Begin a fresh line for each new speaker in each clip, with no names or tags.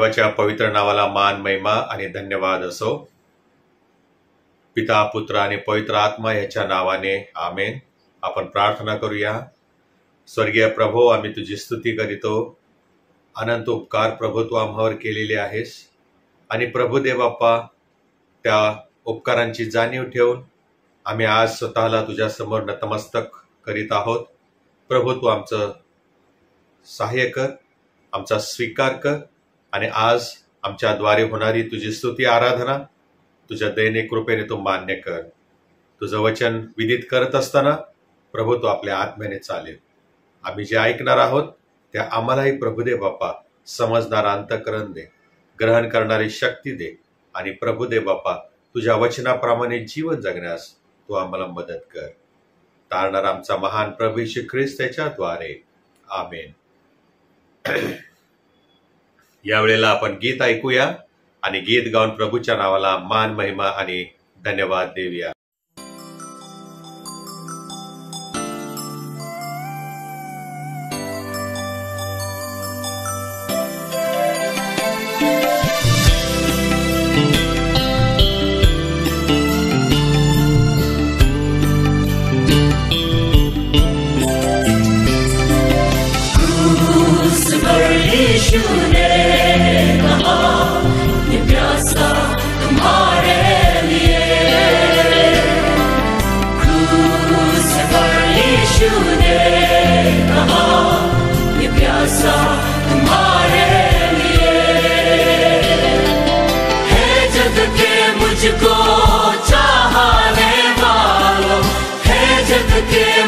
देवाच्या पवित्र नावाला मान, महिमा आणि धन्यवाद असो. पिता, पुत्र आणि पवित्र आत्मा याच्या नावाने आमेन. आपण प्रार्थना करूया. स्वर्गीय प्रभो, आम्ही तुझी स्तुती करीतो. अनंत उपकार प्रभू तू आम्हावर केलेले आहेस आणि प्रभू देव बाप्पा, त्या उपकारांची जाणीव ठेवून आम्ही आज स्वतःला तुझ्या समोर नतमस्तक करीत आहोत. प्रभू तू आमचं सहाय्य कर, आमचा स्वीकार कर आणि आज आमच्याद्वारे होणारी तुझी स्तुती आराधना तुझ्या दैनिक कृपेने तू मान्य कर. तुझं वचन विदित करत असताना प्रभू तू आपल्या आत्म्याने चालेल. आम्ही जे ऐकणार आहोत त्या आम्हालाही प्रभुदेव बाप्पा समजणारा अंतःकरण दे, ग्रहण करणारी शक्ती दे आणि प्रभुदेव बाप्पा तुझ्या वचनाप्रमाणे जीवन जगण्यास तू आम्हाला मदत कर. तारणार आमचा महान प्रभू येशू ख्रिस्त त्याच्याद्वारे आमेन. यावेळेला आपण गीत ऐकूया आणि गीत गाऊन प्रभूच्या नावाला मान, महिमा आणि धन्यवाद देऊया.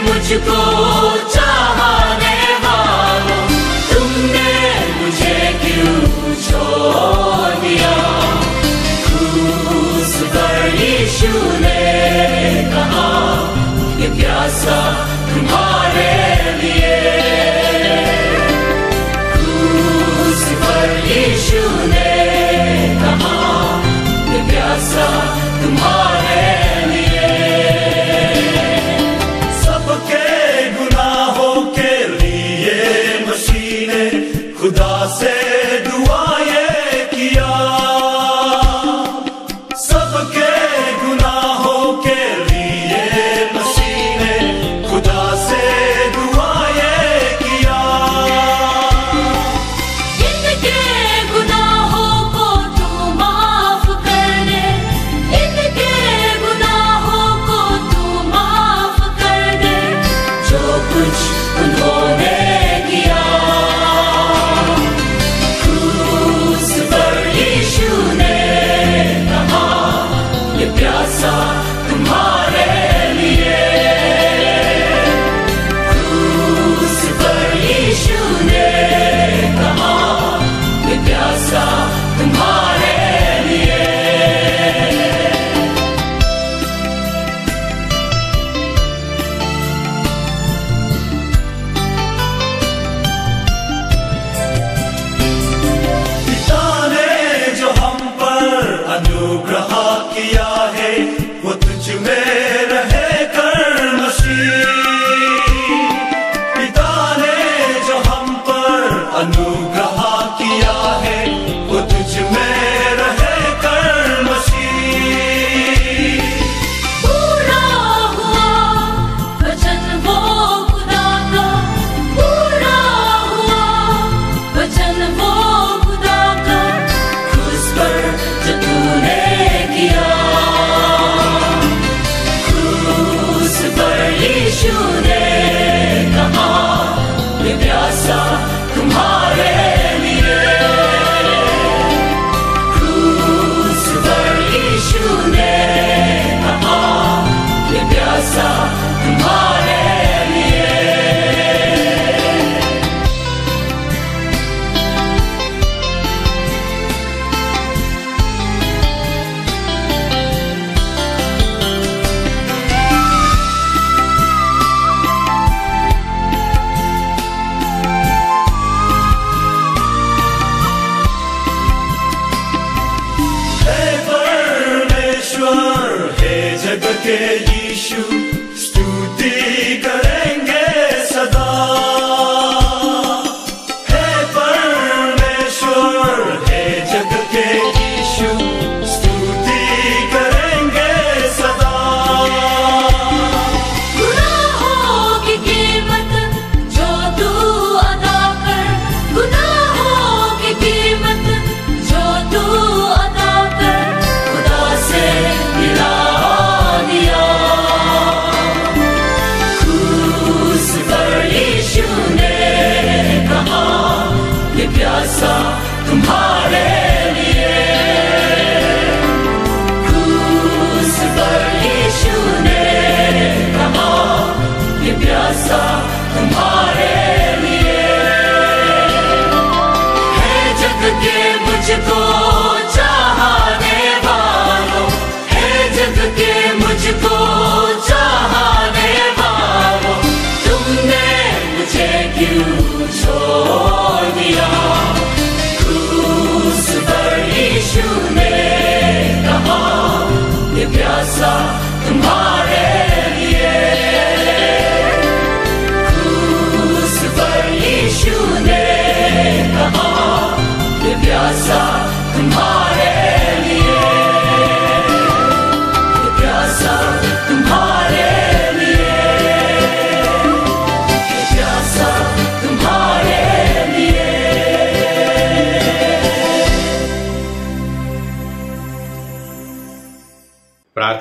मुझको चाहने वालों, तुमने मुझे क्यों छोड़ दिया? क्रूस पर यीशु ने कहा, ये प्यासा तुम्हारे लिए. क्रूस पर यीशु ने कहा, ये प्यासा तुम्हारे लिए. सबके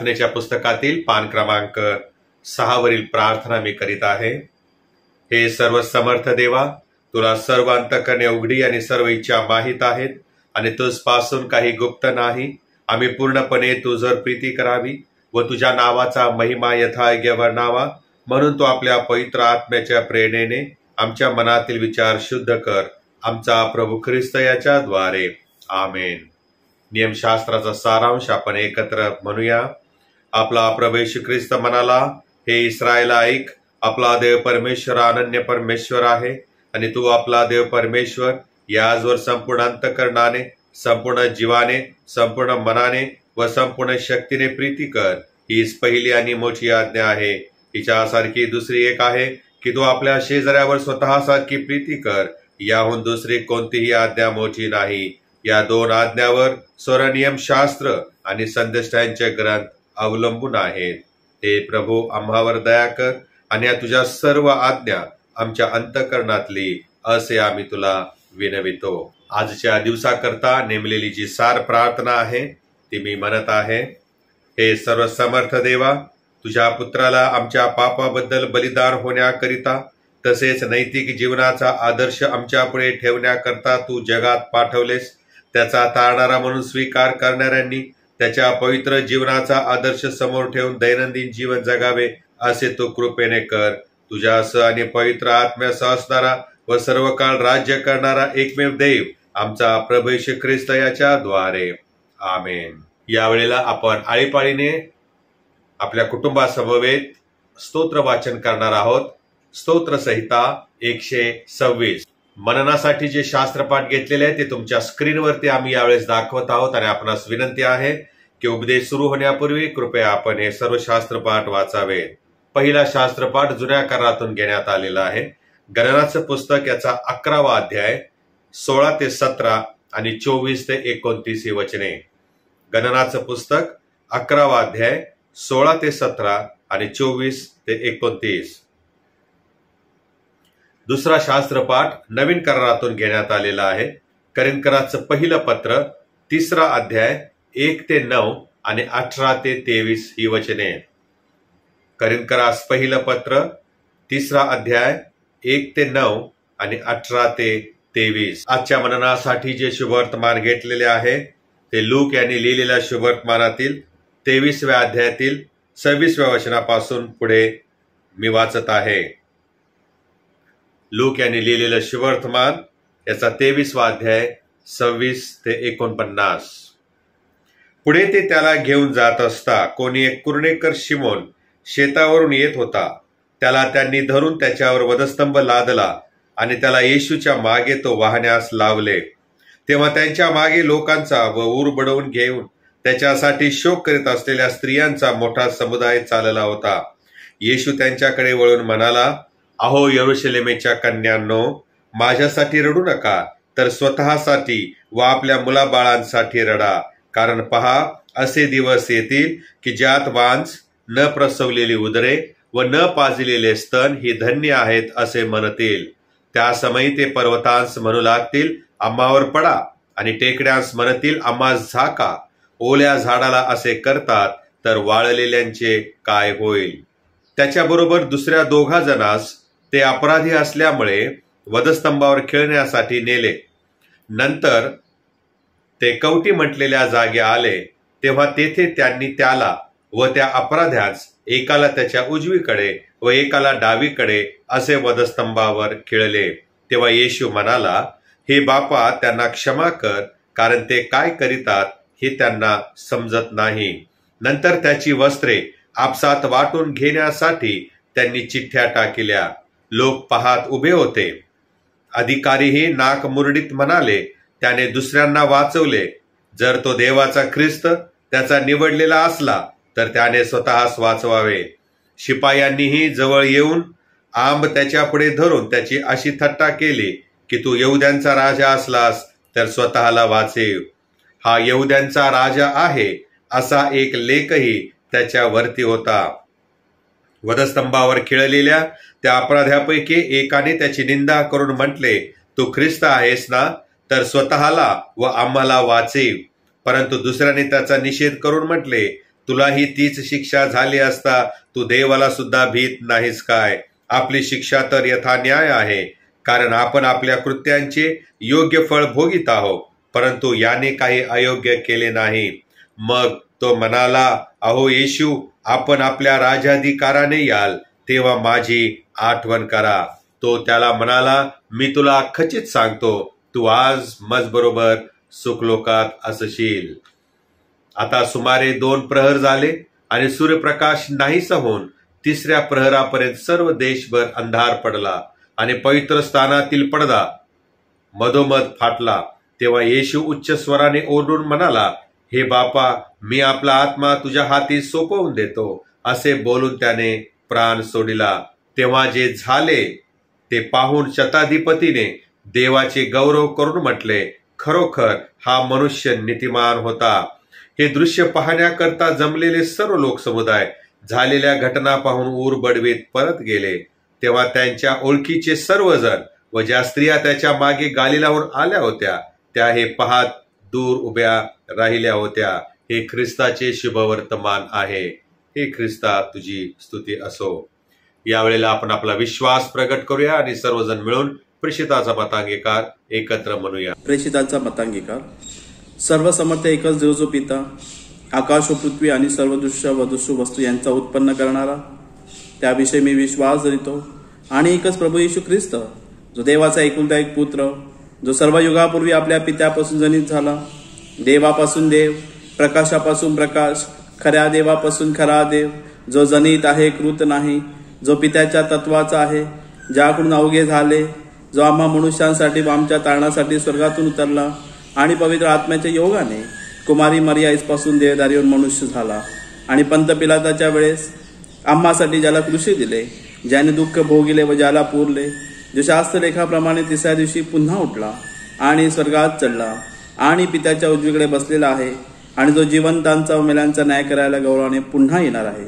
प्रार्थनेच्या पुस्तकातील पान क्रमांक 6 वरील प्रार्थना मी करीत आहे. हे सर्व समर्थ देवा, तुला सर्व अंतःकरणे उघडी आणि सर्व इच्छा माहीत आहेत आणि तुझपासून काही गुप्त नाही. आम्ही पूर्णपणे तुझवर प्रीती करावी व तुझ्या नावाचा महिमा यथायोग्य वर्णावा म्हणून तू आपल्या पवित्र आत्म्याच्या प्रेरणेने आमच्या मनातील विचार शुद्ध कर. आमचा प्रभू ख्रिस्त याच्या द्वारे. आमेन. नियमशास्त्राचा सारांश आपण एकत्र म्हणूया. आपला प्रभू येशू ख्रिस्त म्हणाला, हे इस्रायला ऐक, आपला देव परमेश्वर अनन्य परमेश्वर आहे आणि तू आपला देव परमेश्वर याचवर संपूर्ण अंतःकरणाने, संपूर्ण जीवाने, संपूर्ण मनाने व संपूर्ण शक्तीने प्रीती कर. हीच पहिली आणि मोठी आज्ञा आहे. हिच्यासारखी दुसरी एक आहे की तू आपल्या शेजाऱ्यावर स्वतःसारखी प्रीती कर. याहून दुसरी कोणतीही आज्ञा मोठी नाही. या 2 आज्ञावर स्वरनियम शास्त्र आणि संदेष्टांचे ग्रंथ अवलंबून आहेत. हे प्रभू, आम्हावर दया कर आणि या तुझ्या सर्व आज्ञा आमच्या अंतःकरणातली असे आम्ही तुला विनवितो. आजच्या दिवसाकरता नेमलेली जी सार प्रार्थना आहे ती मी म्हणत आहे. हे सर्व समर्थ देवा, तुझ्या पुत्राला आमच्या पापाबद्दल बलिदान होण्याकरिता तसेच नैतिक जीवनाचा आदर्श आमच्या पुढे ठेवण्याकरता तू जगात पाठवलेस. त्याचा तारणारा म्हणून स्वीकार करणाऱ्यांनी त्याच्या पवित्र जीवनाचा आदर्श समोर ठेवून दैनंदिन जीवन जगावे असे तू कृपेने कर. तुझ्यासह आणि पवित्र आत्म्यासह असणारा व सर्व काळ राज्य करणारा एकमेव देव आमचा प्रभू येशू ख्रिस्त याच्या द्वारे. आमेन. यावेळेला आपण आळीपाळीने आपल्या कुटुंबासमवेत स्तोत्र वाचन करणार आहोत. स्तोत्र संहिता 126. मननासाठी जे शास्त्रपाठ घेतलेले आहे ते तुमच्या स्क्रीनवरती आम्ही यावेळेस दाखवत आहोत आणि आपणास विनंती आहे की उपदेश सुरू होण्यापूर्वी कृपया आपण हे सर्व शास्त्रपाठ वाचावे. पहिला शास्त्रपाठ जुन्या करारातून घेण्यात आलेला आहे. गणनाचं पुस्तक याचा 11वा अध्याय 16 ते 17 आणि 24 ते 29 ही वचने. गणनाचं पुस्तक 11वा अध्याय 16 ते 17 आणि 24 ते 29. दुसरा शास्त्रपाठ नवीन करारातून घेण्यात आलेला आहे. करिंथकराचं पहिलं पत्र 3रा अध्याय 1 ते 9 आणि 18 ते 23 ही वचने. करिंथकरास पहिलं पत्र 3रा अध्याय 1 ते 9 आणि 18 ते 23. आजच्या मननासाठी जे शुभवर्तमान घेतलेले आहे ते लूक यांनी लिहिलेल्या शुभवर्तमानातील 23व्या अध्यायातील 26व्या वचनापासून पुढे मी वाचत आहे. लूक यांनी लिहिलेलं शुभवर्तमान याचा 23वा अध्याय 26 ते 49. पुढे ते त्याला घेऊन जात असता कोणी एक कुरणेकर शिमोन शेतावरून येत होता. त्याला त्यांनी धरून त्याच्यावर वधस्तंभ लादला आणि त्याला येशूच्या मागे तो वाहण्यास लावले. तेव्हा त्यांच्या मागे लोकांचा व ऊर बडवून घेऊन त्याच्यासाठी शोक करीत असलेल्या स्त्रियांचा मोठा समुदाय चालला होता. येशू त्यांच्याकडे वळून म्हणाला, अहो यरूशलेमेच्या कन्यांनो, माझ्यासाठी रडू नका, तर स्वतःसाठी व आपल्या मुलाबाळांसाठी रडा. कारण पहा, असे दिवस येतील की ज्यात वांस, न प्रसवलेली उदरे व न पाजलेले स्तन ही धन्य आहेत असे म्हणतील. त्या समयी ते पर्वतांस म्हणू लागतील, आम्हावर पडा, आणि टेकड्यांस म्हणतील, आम्हास झाका. ओल्या झाडाला असे करतात तर वाळलेल्यांचे काय होईल. त्याच्याबरोबर दुसऱ्या 2 जणांस ते अपराधी असल्यामुळे वधस्तंभावर खेळण्यासाठी नेले. नंतर ते कवटी म्हटलेल्या जागे आले. तेव्हा तेथे त्यांनी त्याला व त्या अपराध्यास एकाला त्याच्या उजवीकडे व एकाला डावीकडे असे वधस्तंभावर खेळले. तेव्हा येशू म्हणाला, हे बापा, त्यांना क्षमा कर, कारण ते काय करीतात हे त्यांना समजत नाही. नंतर त्याची वस्त्रे आपसात वाटून घेण्यासाठी त्यांनी चिठ्ठ्या टाकल्या. लोक पाहत उभे होते. अधिकारीही नाक मुरडीत म्हणाले, त्याने दुसऱ्यांना वाचवले. जर तो देवाचा ख्रिस्त त्याचा निवडलेला असला तर त्याने स्वतःस वाचवावे. शिपायांनीही जवळ येऊन आंब त्याच्या पुढे धरून त्याची अशी थट्टा केली की तू यहुद्यांचा राजा असलास तर स्वतःला वाचेव. हा यहुद्यांचा राजा आहे असा एक लेखही त्याच्या वरती होता. वधस्तंभावर खिळलेल्या त्या अपराध्यापैकी एकाने त्याची निंदा करून म्हटले, तू ख्रिस्त आहेस ना, तर स्वतःला व आम्हाला वाचेव. परंतु दुसऱ्याने त्याचा निषेध करून म्हटले, तुलाही तीच शिक्षा झाली असता तू देवाला सुद्धा भीत नाहीस काय? आपली शिक्षा तर यथा न्याय आहे, कारण आपण आपल्या कृत्यांचे योग्य फळ भोगीत आहोत, परंतु याने काही अयोग्य केले नाही. मग तो म्हणाला, अहो येशू, आपण आपल्या राजाधिकाराने याल तेव्हा माझी आठवण करा. तो त्याला म्हणाला, मी तुला खचित सांगतो, तू आज मजबरोबर सुखलोकात असशील. आता सुमारे 2 प्रहर झाले आणि सूर्यप्रकाश नाहीसा होऊन 3ऱ्या प्रहरापर्यंत सर्व देशभर अंधार पडला आणि पवित्र स्थानातील पडदा मधोमध फाटला. तेव्हा येशू उच्च स्वराने ओरडून म्हणाला, हे बापा, मी आपला आत्मा तुझ्या हाती सोपवून देतो. असे बोलून त्याने प्राण सोडिला. तेव्हा जे झाले ते पाहून शताधिपतीने देवाचे गौरव करून म्हटले, खरोखर हा मनुष्य नीतिमान होता. हे दृश्य पाहण्याकरता जमलेले सर्व लोकसमुदाय झालेल्या घटना पाहून ऊर बडवीत परत गेले. तेव्हा त्यांच्या ओळखीचे सर्वजण व ज्या स्त्रिया त्याच्या मागे गालिलाहून आल्या होत्या त्या हे पाहत दूर उभ्या राहिल्या होत्या. हे ख्रिस्ताचे शुभवर्तमान आहे. हे ख्रिस्ता, तुझी स्तुती असो. यावेळेला आपण आपला विश्वास प्रगट करूया आणि सर्वजण मिळून प्रेषिताचा मतांगीकार एकत्र म्हणूया.
प्रेषिताचा मतांगीकार. सर्वसमर्थ एकच देव जो पिता, आकाश व पृथ्वी आणि सर्व दृश्य व दृश्य वस्तू यांचा उत्पन्न करणारा, त्याविषयी मी विश्वास धरितो. आणि एकच प्रभू येशू ख्रिस्त, जो देवाचा एकुलता एक पुत्र, जो सर्व युगापूर्वी आपल्या पित्यापासून जनित झाला, देवापासून देव, प्रकाशापासून प्रकाश, खऱ्या देवापासून खरा देव, जो जनित आहे, कृत नाही, जो पित्याच्या तत्वाचा आहे, ज्याकडून अवघे झाले, जो आम्हा मनुष्यांसाठी व आमच्या तारणासाठी स्वर्गातून उतरला आणि पवित्र आत्म्याच्या योगाने कुमारी मरियाईपासून देहधारी होऊन मनुष्य झाला आणि पंत पिलाताच्या वेळेस आम्हासाठी ज्याला कृषी दिले, ज्याने दुःख भोगिले व ज्याला पुरले, जो शास्त्रलेखाप्रमाणे 3ऱ्या दिवशी पुन्हा उठला आणि स्वर्गात चढला आणि पित्याच्या उजवीकडे बसलेला आहे आणि जो जिवंतांचा व मेल्यांचा न्याय करायला गौरवाने पुन्हा येणार आहे,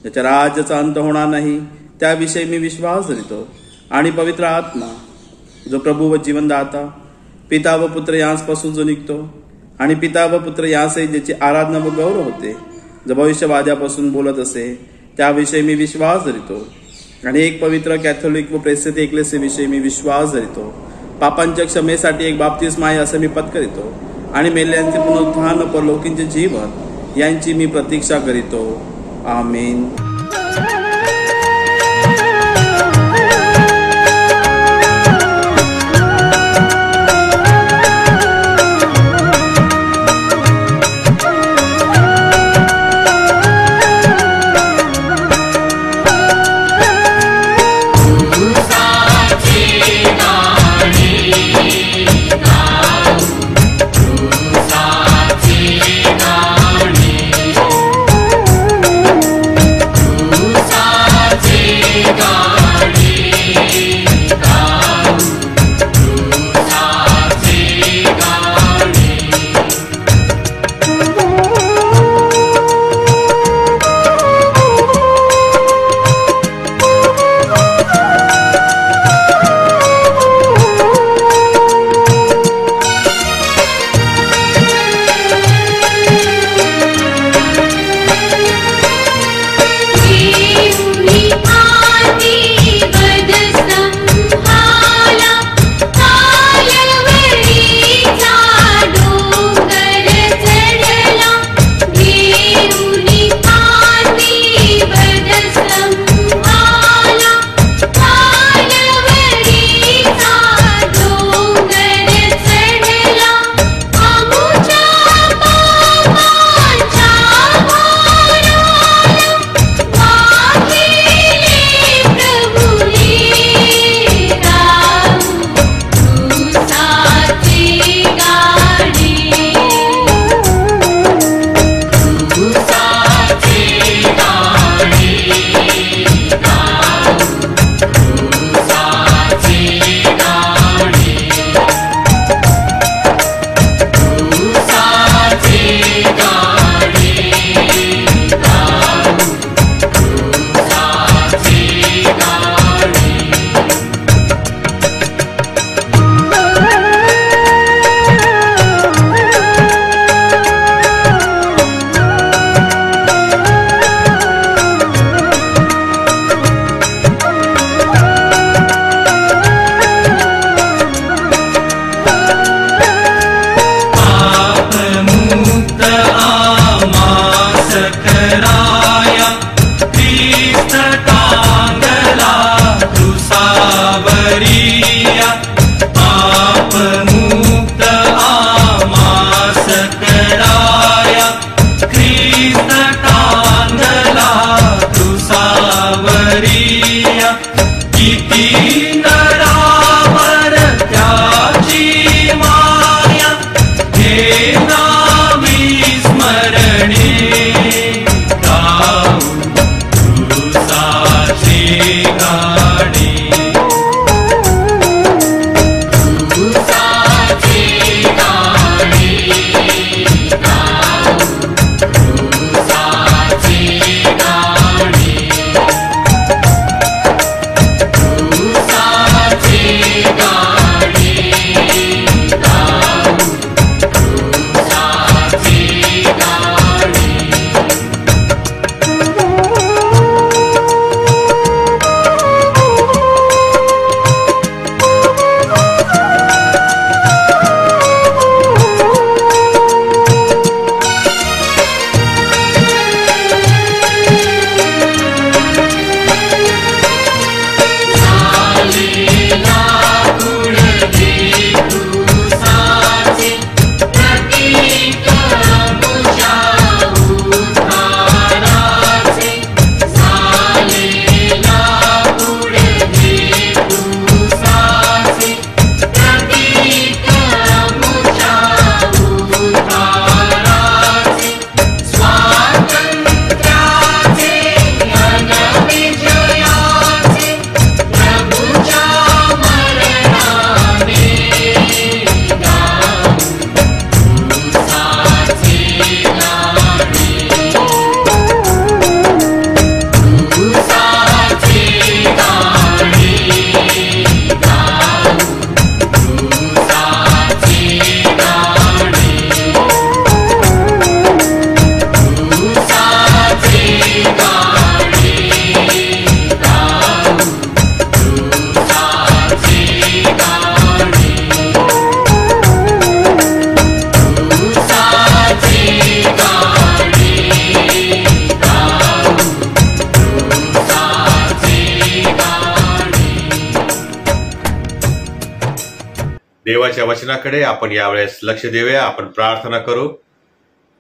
ज्याच्या राज्याचा अंत होणार नाही, त्याविषयी मी विश्वास धरितो. आणि पवित्र आत्मा, जो प्रभू व जीवनदाता, पिता व पुत्र यांपासून जो निघतो आणि पिता व पुत्र यासही ज्याची आराधना व गौरव होते, जो भविष्यवाद्यापासून बोलत असे, त्याविषयी मी विश्वास धरितो. आणि एक पवित्र कॅथोलिक व प्रेसित एकलेसीविषयी मी विश्वास धरितो. पापांच्या क्षमेसाठी एक बाप्तिस्मा आहे असे मी पत्करितो. आणि मेल्यांचे पुनरुत्थान व परलोकीचे जीवन यांची मी प्रतीक्षा करीतो. आमेन.
दीनरावर त्याची माया हे नावी स्मरणे गाऊ क्रूसाची गाणी क्रूसाची गाणी गाऊ क्रूसाची गाणी क्रूसाची गाणी गाऊ क्रूसाची गाणी झालेला गुणगी क्रूसाचे प्रतीक मुझ्या उद्धाराचे झालेला गुणगी क्रूसाचे प्रतीक मुझ्या उद्धाराचे स्वातंत्र्याचे अनविजयाचे प्रभूच्या मरणाने गाऊ क्रूसाची गाणी क्रूसाची गाणी गाऊ क्रूसाची गाणी क्रूसाची गाणी गाऊ क्रूसाची गाणी क्रूसाची गाणी गाऊ क्रूसाची गाणी
देवाच्या वचनाकडे आपण यावेळेस लक्ष देऊया. आपण प्रार्थना करू.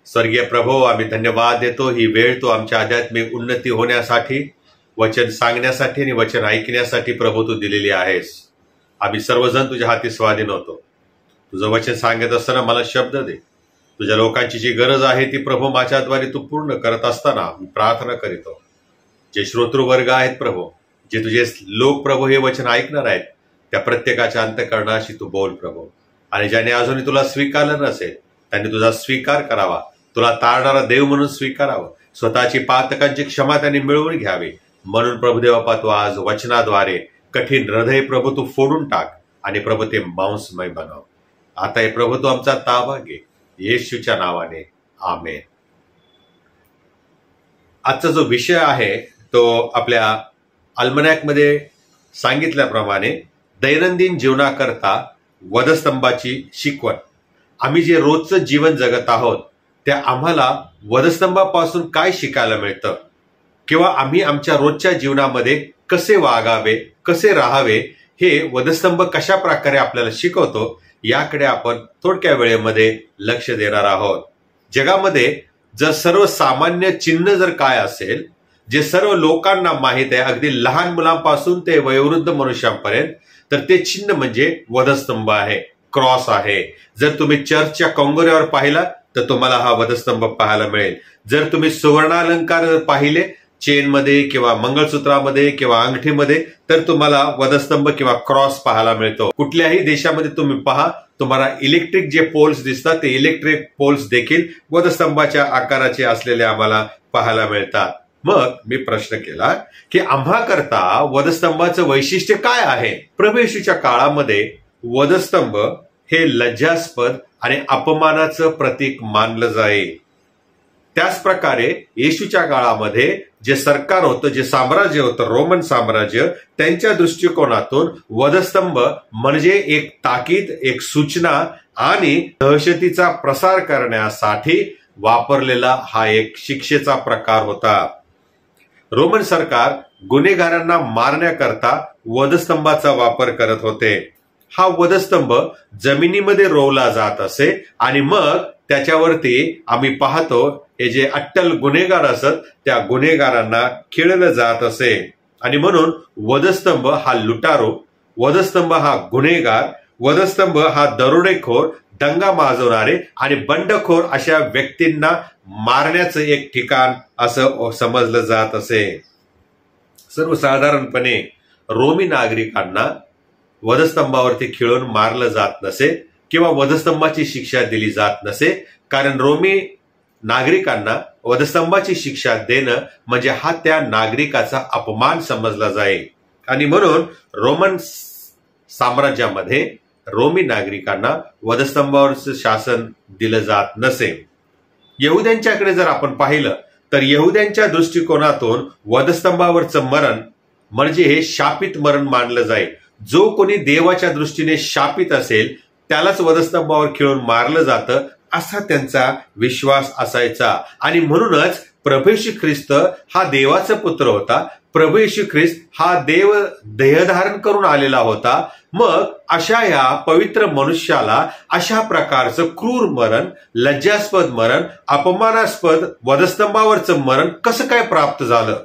स्वर्गीय प्रभो, आम्ही धन्यवाद देतो. ही वेळ तू आमच्या आध्यात्मिक उन्नती होण्यासाठी, वचन सांगण्यासाठी आणि वचन ऐकण्यासाठी प्रभू तू दिलेली आहेस. आम्ही सर्वजण तुझ्या हाती स्वाधीन होतो. तुझं वचन सांगत असताना मला शब्द दे. तुझ्या लोकांची जी गरज आहे ती प्रभू माझ्याद्वारे तू पूर्ण करत असताना मी प्रार्थना करीतो. जे श्रोतृवर्ग आहेत प्रभू, जे तुझे लोक प्रभू हे वचन ऐकणार आहेत, त्या प्रत्येकाच्या अंतःकरणाशी तू बोल प्रभू. आणि ज्याने अजूनही तुला स्वीकारलं नसेल त्यांनी तुझा स्वीकार करावा. तुला तारणारा देव म्हणून स्वीकारावं. स्वतःची पातकांची क्षमा त्यांनी मिळवून घ्यावी. म्हणून प्रभुदेवा तू आज वचनाद्वारे कठीण हृदय प्रभू तू फोडून टाक आणि प्रभू ते मांसमय बनव. आता हे प्रभू तू आमचा ताबा घे, येशूच्या नावाने, आमेन. आजचा जो विषय आहे तो आपल्या अल्मनॅकमध्ये सांगितल्याप्रमाणे दैनंदिन जीवनाकरता वधस्तंभाची शिकवण. आम्ही जे रोजचं जीवन जगत आहोत त्या आम्हाला वधस्तंभापासून काय शिकायला मिळतं, किंवा आम्ही आमच्या रोजच्या जीवनामध्ये कसे वागावे, कसे राहावे, हे वधस्तंभ कशा प्रकारे आपल्याला शिकवतो, याकडे आपण थोडक्या वेळेमध्ये लक्ष देणार आहोत. जगामध्ये जर सर्वसामान्य चिन्ह जर काय असेल, जे सर्व लोकांना माहीत आहे, अगदी लहान मुलांपासून ते वयोवृद्ध मनुष्यांपर्यंत, तर ते चिन्ह म्हणजे वधस्तंभ आहे, क्रॉस आहे. जर तुम्ही चर्चच्या कंगोऱ्यावर पाहिला तर तुम्हाला हा वधस्तंभ पाहायला मिळेल. जर तुम्ही सुवर्णालंकार पाहिले चेनमध्ये किंवा मंगळसूत्रामध्ये किंवा अंगठीमध्ये, तर तुम्हाला वधस्तंभ किंवा क्रॉस पाहायला मिळतो. कुठल्याही देशामध्ये तुम्ही पहा, तुम्हाला इलेक्ट्रिक जे पोल्स दिसतात ते इलेक्ट्रिक पोल्स देखील वधस्तंभाच्या आकाराचे असलेले आम्हाला पाहायला मिळतात. मग मी प्रश्न केला की आम्हाकरता वधस्तंभाचं वैशिष्ट्य काय आहे. प्रभू येशूच्या काळामध्ये वधस्तंभ हे लज्जास्पद आणि अपमानाचं प्रतीक मानलं जाईल. त्याच प्रकारे येशूच्या काळामध्ये जे सरकार होतं, जे साम्राज्य होतं, रोमन साम्राज्य, त्यांच्या दृष्टिकोनातून वधस्तंभ म्हणजे एक ताकीद, एक सूचना आणि दहशतीचा प्रसार करण्यासाठी वापरलेला हा एक शिक्षेचा प्रकार होता. रोमन सरकार गुन्हेगारांना मारण्याकरता वधस्तंभाचा वापर करत होते. हा वधस्तंभ जमिनीमध्ये रोवला जात असे आणि मग त्याच्यावरती आम्ही पाहतो हे जे अट्टल गुन्हेगार असत त्या गुन्हेगारांना खिळलं जात असे. आणि म्हणून वधस्तंभ हा लुटारो, वधस्तंभ हा गुन्हेगार, वधस्तंभ हा दरोडेखोर, दंगा माजवणारे आणि बंडखोर अशा व्यक्तींना मारण्याचं एक ठिकाण असं समजलं जात असे. सर्वसाधारणपणे रोमी नागरिकांना वधस्तंभावरती खिळून मारलं जात नसे किंवा वधस्तंभाची शिक्षा दिली जात नसे, कारण रोमी नागरिकांना वधस्तंभाची शिक्षा देणं म्हणजे हा त्या नागरिकाचा अपमान समजला जाईल. आणि म्हणून रोमन साम्राज्यामध्ये रोमी नागरिकांना वधस्तंभावरचं शासन दिलं जात नसे. यहुद्यांच्याकडे जर आपण पाहिलं तर यहुद्यांच्या दृष्टिकोनातून वधस्तंभावरचं मरण म्हणजे हे शापित मरण मानलं जाईल. जो कोणी देवाच्या दृष्टीने शापित असेल त्यालाच वधस्तंभावर खिळून मारलं जातं असा त्यांचा विश्वास असायचा. आणि म्हणूनच प्रभू येशू ख्रिस्त हा देवाचा पुत्र होता. प्रभू येशू ख्रिस्त हा देव देहधारण करून आलेला होता. मग अशा या पवित्र मनुष्याला अशा प्रकारचं क्रूर मरण, लज्जास्पद मरण, अपमानास्पद वधस्तंभावरचं मरण कसं काय प्राप्त झालं?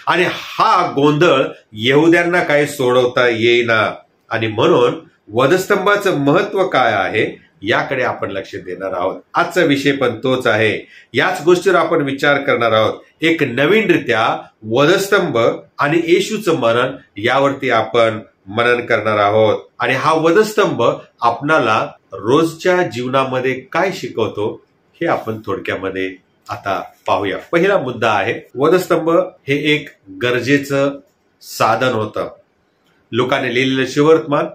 आणि हा गोंधळ यहुद्यांना काही सोडवता येईना. आणि म्हणून वधस्तंभाचं महत्व काय आहे याकडे आपण लक्ष देणार आहोत. आजचा विषय पण तोच आहे. याच गोष्टीवर आपण विचार करणार आहोत. एक नवीनरित्या वधस्तंभ आणि येशूचं मरण यावरती आपण मनन करणार आहोत. आणि हा वधस्तंभ आपणाला रोजच्या जीवनामध्ये काय शिकवतो हे आपण थोडक्यामध्ये आता पाहूया. पहिला मुद्दा आहे, वधस्तंभ हे एक गरजेचं साधन होतं. लुकाने लिहिलेलं शिवर्तमान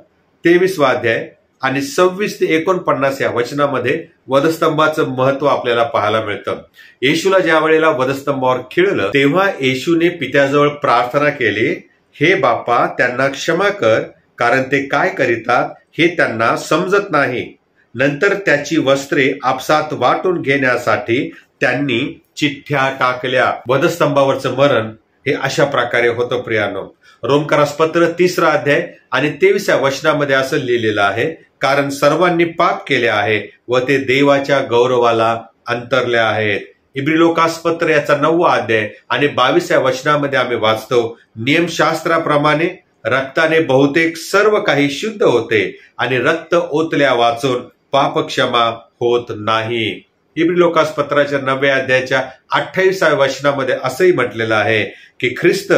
23 अध्याय आणि 26 ते 49 या वचनामध्ये वधस्तंभाचं महत्व आपल्याला पाहायला मिळतं. येशूला ज्या वेळेला वधस्तंभावर खिळलं तेव्हा येशूने पित्याजवळ प्रार्थना केली, हे बापा, त्यांना क्षमा कर, कारण ते काय करीतात हे त्यांना समजत नाही. नंतर त्याची वस्त्रे आपसात वाटून घेण्यासाठी त्यांनी चिठ्ठ्या टाकल्या. वधस्तंभावरचं मरण हे अशा प्रकारे होतं प्रियानो. रोमकरास पत्र 3 अध्याय आणि 23 वचनामध्ये असं लिहिलेलं आहे, कारण सर्वांनी पाप केले आहे व ते देवाच्या गौरवाला अंतरले आहेत. इब्रिलोकास पत्र याचा 9 अध्याय आणि 22 वचनामध्ये आम्ही वाचतो, नियमशास्त्राप्रमाणे रक्ताने बहुतेक सर्व काही शुद्ध होते आणि रक्त ओतल्या वाचून पापक्षमा होत नाही. इब्रिलोकास पत्राच्या 9 अध्यायाच्या 28 वचनामध्ये असंही म्हटलेलं आहे की ख्रिस्त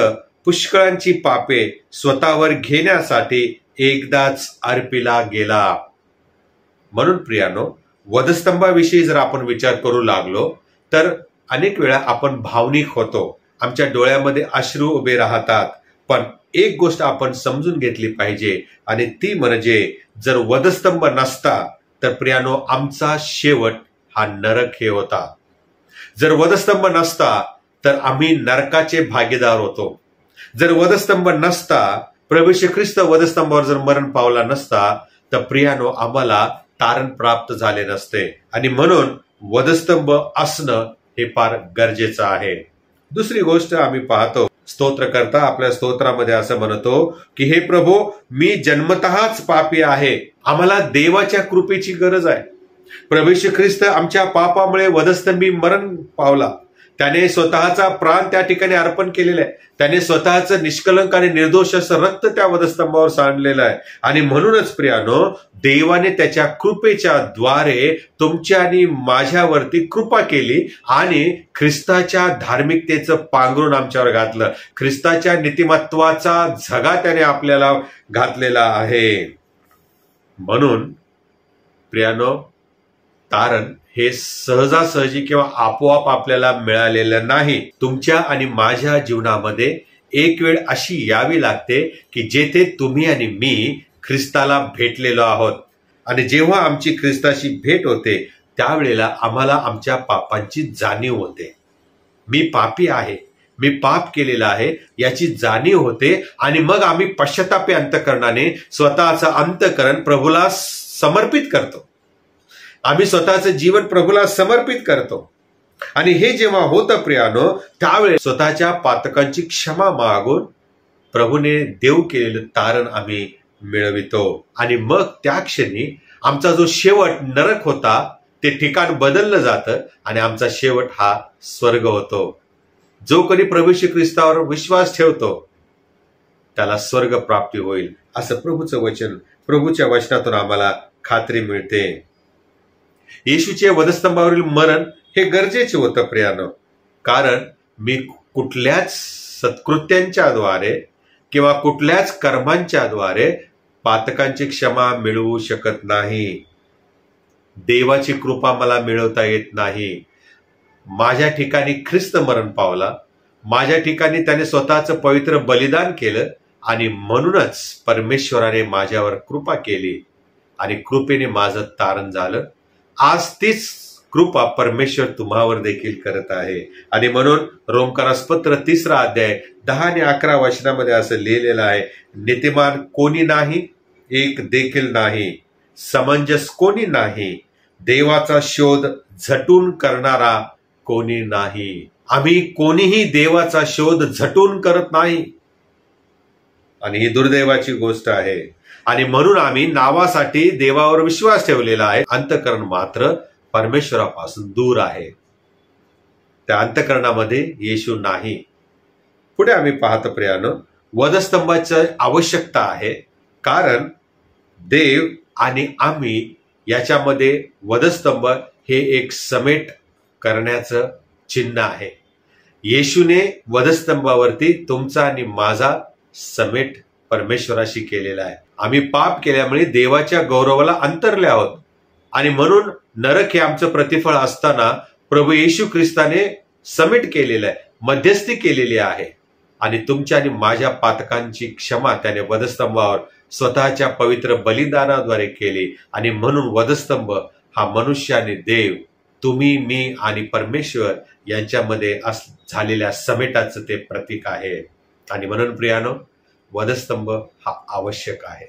पुष्कळांची पापे स्वतःवर घेण्यासाठी एकदाच अर्पिला गेला. म्हणून प्रियानो, वधस्तंभाविषयी जर आपण विचार करू लागलो तर अनेक वेळा आपण भावनिक होतो, आमच्या डोळ्यामध्ये अश्रू उभे राहतात. पण एक गोष्ट आपण समजून घेतली पाहिजे आणि ती म्हणजे जर वधस्तंभ नसता तर प्रियानो आमचा शेवट हा नरक हे होता. जर वधस्तंभ नसता तर आम्ही नरकाचे भागीदार होतो. जर वधस्तंभ नसता, प्रभू येशू ख्रिस्त वधस्तंभावर जर मरण पावला नसता तर प्रियानो आम्हाला तारण प्राप्त झाले नसते. आणि म्हणून वधस्तंभ असणं हे फार गरजेचं आहे. दुसरी गोष्ट आम्ही पाहतो, स्तोत्रकर्ता आपल्या स्तोत्रामध्ये असं म्हणतो की हे प्रभू, मी जन्मतःच पापी आहे, आम्हाला देवाच्या कृपेची गरज आहे. प्रभू येशू ख्रिस्त आमच्या पापामुळे वधस्तंभी मरण पावला. त्याने स्वतःचा प्राण त्या ठिकाणी अर्पण केलेला आहे. त्याने स्वतःचं निष्कलंक आणि निर्दोष असं रक्त त्या वधस्तंभावर सांडलेलं आहे. आणि म्हणूनच प्रियानो, देवाने त्याच्या कृपेच्या द्वारे तुमच्या आणि माझ्यावरती कृपा केली आणि ख्रिस्ताच्या धार्मिकतेचं पांघरून आमच्यावर घातलं. ख्रिस्ताच्या नीतिमत्वाचा झगा त्याने आपल्याला घातलेला आहे. म्हणून प्रियानो, तारण हे सहजासहजी किंवा आपोआप आपल्याला मिळालेलं नाही. तुमच्या आणि माझ्या जीवनामध्ये एक वेळ अशी यावी लागते की जेथे तुम्ही आणि मी ख्रिस्ताला भेटलेलो आहोत. आणि जेव्हा आमची ख्रिस्ताशी भेट होते त्यावेळेला आम्हाला आमच्या पापांची जाणीव होते. मी पापी आहे, मी पाप केलेला आहे याची जाणीव होते. आणि मग आम्ही पश्चातापी अंतःकरणाने स्वतःचं अंतःकरण प्रभूला समर्पित करतो. आम्ही स्वतःचं जीवन प्रभूला समर्पित करतो. आणि हे जेव्हा होतं प्रियानो, त्यावेळेस स्वतःच्या पातकांची क्षमा मागून प्रभूने देव केलेलं तारण आम्ही मिळवितो. आणि मग त्या क्षणी आमचा जो शेवट नरक होता ते ठिकाण बदललं जातं आणि आमचा शेवट हा स्वर्ग होतो. जो कोणी प्रभू येशू ख्रिस्तावर विश्वास ठेवतो त्याला स्वर्ग प्राप्ती होईल, असं प्रभूचं वचन, प्रभूच्या वचनातून आम्हाला खात्री मिळते. येशूचे वधस्तंभावरील मरण हे गरजेचे होतं प्रियानो, कारण मी कुठल्याच सत्कृत्यांच्या द्वारे किंवा कुठल्याच कर्मांच्या द्वारे पातकांची क्षमा मिळवू शकत नाही. देवाची कृपा मला मिळवता येत नाही. माझ्या ठिकाणी ख्रिस्त मरण पावला, माझ्या ठिकाणी त्याने स्वतःचं पवित्र बलिदान केलं आणि म्हणूनच परमेश्वराने माझ्यावर कृपा केली आणि कृपेने माझं तारण झालं. आज तीच कृपा परमेश्वर तुम्हावर देखील करत आहे. आणि म्हणून रोमकारास पत्र 3 अध्याय 10 आणि 11 वचनामध्ये असं लिहिलेलं आहे, नीतिमान कोणी नाही, एक देखील नाही, समंजस कोणी नाही, देवाचा शोध झटून करणारा कोणी नाही. आम्ही कोणीही देवाचा शोध झटून करत नाही आणि ही दुर्दैवाची गोष्ट आहे. आणि म्हणून आम्ही नावासाठी देवावर विश्वास ठेवलेला आहे, अंतःकरण मात्र परमेश्वरापासून दूर आहे. त्या अंतःकरणामध्ये येशू नाही. पुढे आम्ही पाहतो प्रियानो, वधस्तंभाची आवश्यकता आहे, कारण देव आणि आम्ही याच्यामध्ये वधस्तंभ हे एक समेट करण्याचं चिन्ह आहे. येशूने वधस्तंभावरती तुमचा आणि माझा समेट परमेश्वराशी केलेला आहे. आम्ही पाप केल्यामुळे देवाच्या गौरवाला अंतरले आहोत आणि म्हणून नरक हे आमचं प्रतिफळ असताना प्रभू येशू ख्रिस्ताने समेट केलेलं आहे, मध्यस्थी केलेली आहे आणि तुमच्या आणि माझ्या पातकांची क्षमा त्याने वधस्तंभावर स्वतःच्या पवित्र बलिदानाद्वारे केली. आणि म्हणून वधस्तंभ हा मनुष्य आणि देव, तुम्ही, मी आणि परमेश्वर यांच्यामध्ये झालेल्या समेटाचं ते प्रतीक आहे. आणि म्हणून प्रियानो, वधस्तंभ हा आवश्यक आहे.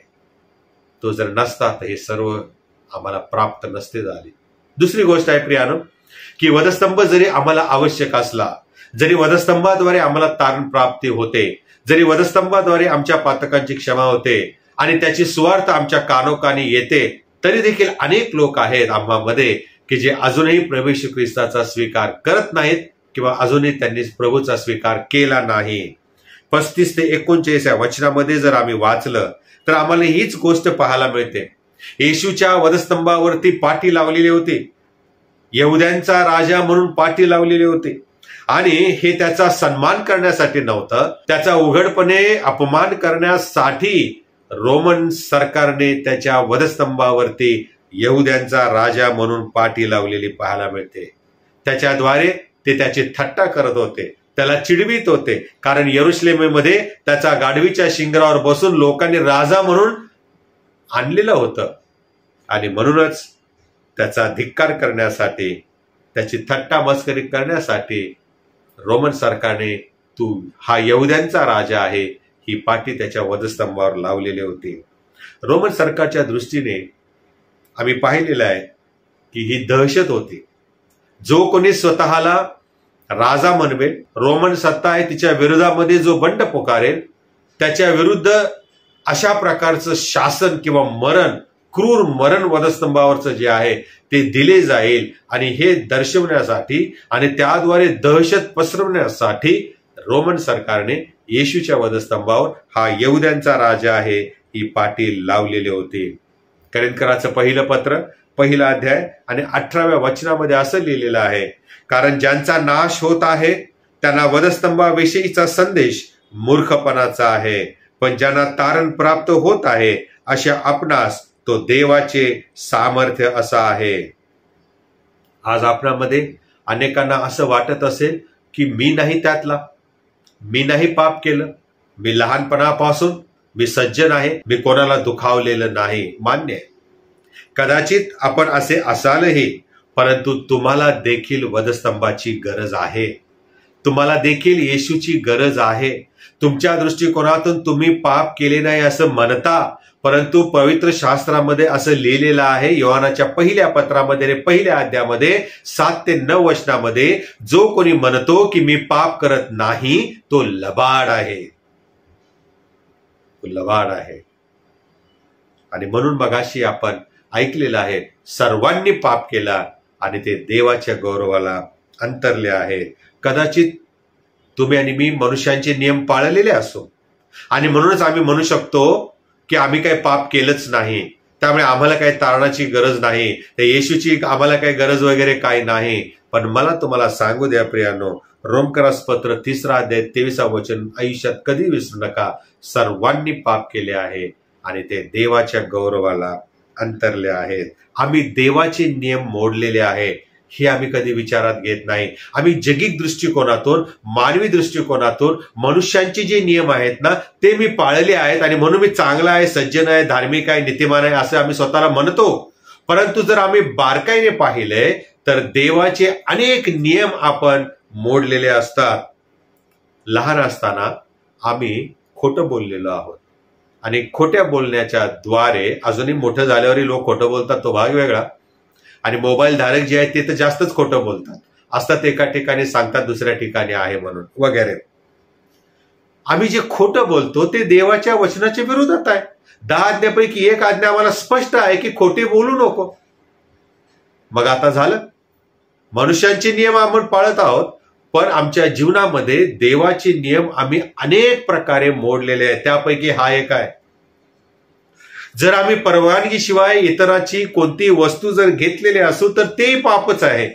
तो जर नसता तर हे सर्व आम्हाला प्राप्त नसते झाले. दुसरी गोष्ट आहे प्रियानो, की वधस्तंभ जरी आम्हाला आवश्यक असला, जरी वधस्तंभाद्वारे आम्हाला तारण प्राप्ती होते, जरी वधस्तंभाद्वारे आमच्या पातकांची क्षमा होते आणि त्याची सुवार्थ आमच्या कानोकानी येते, तरी देखील अनेक लोक आहेत आम्हामध्ये की जे अजूनही प्रभू येशू ख्रिस्ताचा स्वीकार करत नाहीत किंवा अजूनही त्यांनी प्रभूचा स्वीकार केला नाही. 35 ते 39 या वचनामध्ये जर आम्ही वाचलं तर आम्हाला हीच गोष्ट पाहायला मिळते. येशूच्या वधस्तंभावरती पाटी लावलेली होती, यहुद्यांचा राजा म्हणून पाटी लावलेली होती आणि हे त्याचा सन्मान करण्यासाठी नव्हतं, त्याचा उघडपणे अपमान करण्यासाठी रोमन सरकारने त्याच्या वधस्तंभावरती यहुद्यांचा राजा म्हणून पाटी लावलेली पाहायला मिळते. त्याच्याद्वारे ते त्याची थट्टा करत होते, त्याला चिडवित होते, कारण यरुशलेमेमध्ये त्याचा गाढवीच्या शिंगरावर बसून लोकांनी राजा म्हणून आणलेलं होतं आणि म्हणूनच त्याचा धिक्कार करण्यासाठी, त्याची थट्टा मस्करी करण्यासाठी रोमन सरकारने तू हा यहुद्यांचा राजा आहे ही पाटी त्याच्या वधस्तंभावर लावलेली होती. रोमन सरकारच्या दृष्टीने आम्ही पाहिलेलं आहे की ही दहशत होती. जो कोणी स्वतःला राजा म्हणवेल, रोमन सत्ता आहे तिच्या विरोधामध्ये जो बंड पुकारेल, त्याच्या विरुद्ध अशा प्रकारचं शासन किंवा मरण, क्रूर मरण वधस्तंभावरचं जे आहे ते दिले जाईल. आणि हे दर्शवण्यासाठी आणि त्याद्वारे दहशत पसरवण्यासाठी रोमन सरकारने येशूच्या वधस्तंभावर हा यहुद्यांचा राजा आहे ही पाटी लावलेली होती. करिंथकराचं पहिलं पत्र 1 अध्याय आणि 18व्या वचनामध्ये असं लिहिलेलं आहे, कारण ज्यांचा नाश होत आहे त्यांना वधस्तंभाविषयीचा संदेश मूर्खपणाचा आहे, पण ज्यांना तारण प्राप्त होत आहे अशा आपणास तो देवाचे सामर्थ्य असा आहे. आज आपणामध्ये अनेकांना असं वाटत असेल की मी नाही त्यातला, मी नाही पाप केलं, मी लहानपणापासून मी सज्जन आहे, मी कोणाला दुखावलेलं नाही. मान्य आहे, कदाचित आपण असे असालही, परंतु तुम्हाला देखील वधस्तंभाची गरज आहे. तुम्हाला देखील येशूची गरज आहे. तुमच्या दृष्टिकोनातून तुम्ही पाप केले नाही असं म्हणता, परंतु पवित्र शास्त्रामध्ये असं लिहिलेलं आहे, योहानाच्या पहिल्या पत्रामध्ये 1 अध्यायामध्ये 7 ते 9 वचनामध्ये, जो कोणी म्हणतो की मी पाप करत नाही तो लबाड आहे, तो लबाड आहे. आणि म्हणून मगाशी आपण ऐकलेलं आहे, सर्वांनी पाप केला आणि ते देवाच्या गौरवाला अंतरले आहे. कदाचित तुम्ही आणि मी मनुष्यांचे नियम पाळलेले असो, आणि म्हणूनच आम्ही म्हणू शकतो की आम्ही काही पाप केलंच नाही, त्यामुळे आम्हाला काही तारणाची गरज नाही, त्या येशूची आम्हाला काही गरज वगैरे काही नाही. पण मला तुम्हाला सांगू द्या प्रियानो, रोमकरास पत्र 3 अध्याय 23 वचन आयुष्यात कधी विसरू नका. सर्वांनी पाप केले आहे आणि ते देवाच्या गौरवाला अंतरले आहेत. आम्ही देवाचे नियम मोडलेले आहे हे आम्ही कधी विचारात घेत नाही. आम्ही जगिक दृष्टिकोनातून, मानवी दृष्टिकोनातून मनुष्यांचे जे नियम आहेत ना ते मी पाळले आहेत आणि म्हणून मी चांगला आहे, सज्जन आहे, धार्मिक आहे, नीतिमान आहे असं आम्ही स्वतःला म्हणतो. परंतु जर आम्ही बारकाईने पाहिले तर देवाचे अनेक नियम आपण मोडलेले असतात. लहान असताना आम्ही खोटं बोललेलो आहोत आणि खोट्या बोलण्याच्या द्वारे अजूनही मोठं झाल्यावरही लोक खोटं बोलतात, तो भाग वेगळा. आणि मोबाईल धारक जे आहेत ते तर जास्तच खोटं बोलतात, असतात एका ठिकाणी सांगतात दुसऱ्या ठिकाणी आहे म्हणून वगैरे. आम्ही जे खोटं बोलतो ते देवाच्या वचनाच्या विरोधात आहे. 10 आज्ञापैकी एक आज्ञा आम्हाला स्पष्ट आहे की खोटे बोलू नको. मग आता झालं, मनुष्यांचे नियम आपण पाळत आहोत, पण आमच्या जीवनामध्ये देवाचे नियम आम्ही अनेक प्रकारे मोडलेले आहेत. त्यापैकी हा एक आहे, जर आम्ही परवानगीशिवाय इतराची कोणती वस्तू जर घेतलेली असू तर ते पापच आहे.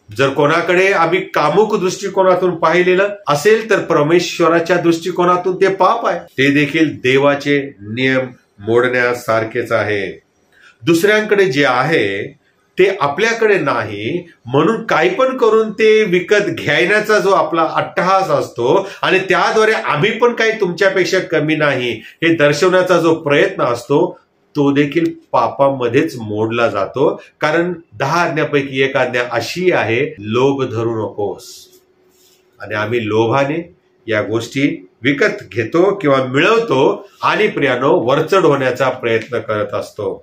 जर कोणाकडे आम्ही कामुक दृष्टिकोनातून पाहिलेलं असेल तर परमेश्वराच्या दृष्टिकोनातून ते पाप आहे. ते देखील देवाचे नियम मोडण्यासारखेच आहे. दुसऱ्यांकडे जे आहे ते आपल्याकडे नाही म्हणून काही पण करून ते विकत घेण्याचा जो आपला अट्टहास असतो आणि त्याद्वारे आम्ही पण काही तुमच्यापेक्षा कमी नाही हे दर्शवण्याचा जो प्रयत्न असतो तो देखील पापामध्येच मोडला जातो. कारण 10 आज्ञापैकी एक आज्ञा अशी आहे, लोभ धरू नकोस. आणि आम्ही लोभाने या गोष्टी विकत घेतो किंवा मिळवतो आणि प्रियानो वरचढ होण्याचा प्रयत्न करत असतो.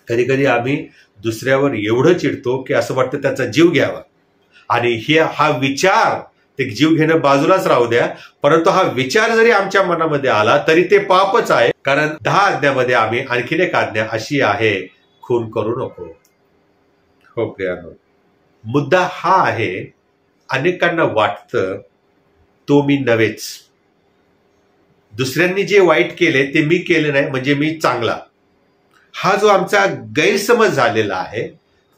कधी कधी आम्ही दुसऱ्यावर एवढं चिडतो की असं वाटतं त्याचा जीव घ्यावा. आणि हा विचार, ते जीव घेणं बाजूलाच राहू द्या, परंतु हा विचार जरी आमच्या मनामध्ये आला तरी ते पापच आहे. कारण 10 आज्ञामध्ये आम्ही आणखीन एक आज्ञा अशी आहे, खून करू नको. हो प्रियानो, मुद्दा हा आहे, अनेकांना वाटतं तो मी नव्हेच, दुसऱ्यांनी जे वाईट केले ते मी केले नाही म्हणजे मी चांगला. हा जो आमचा गैरसमज झालेला आहे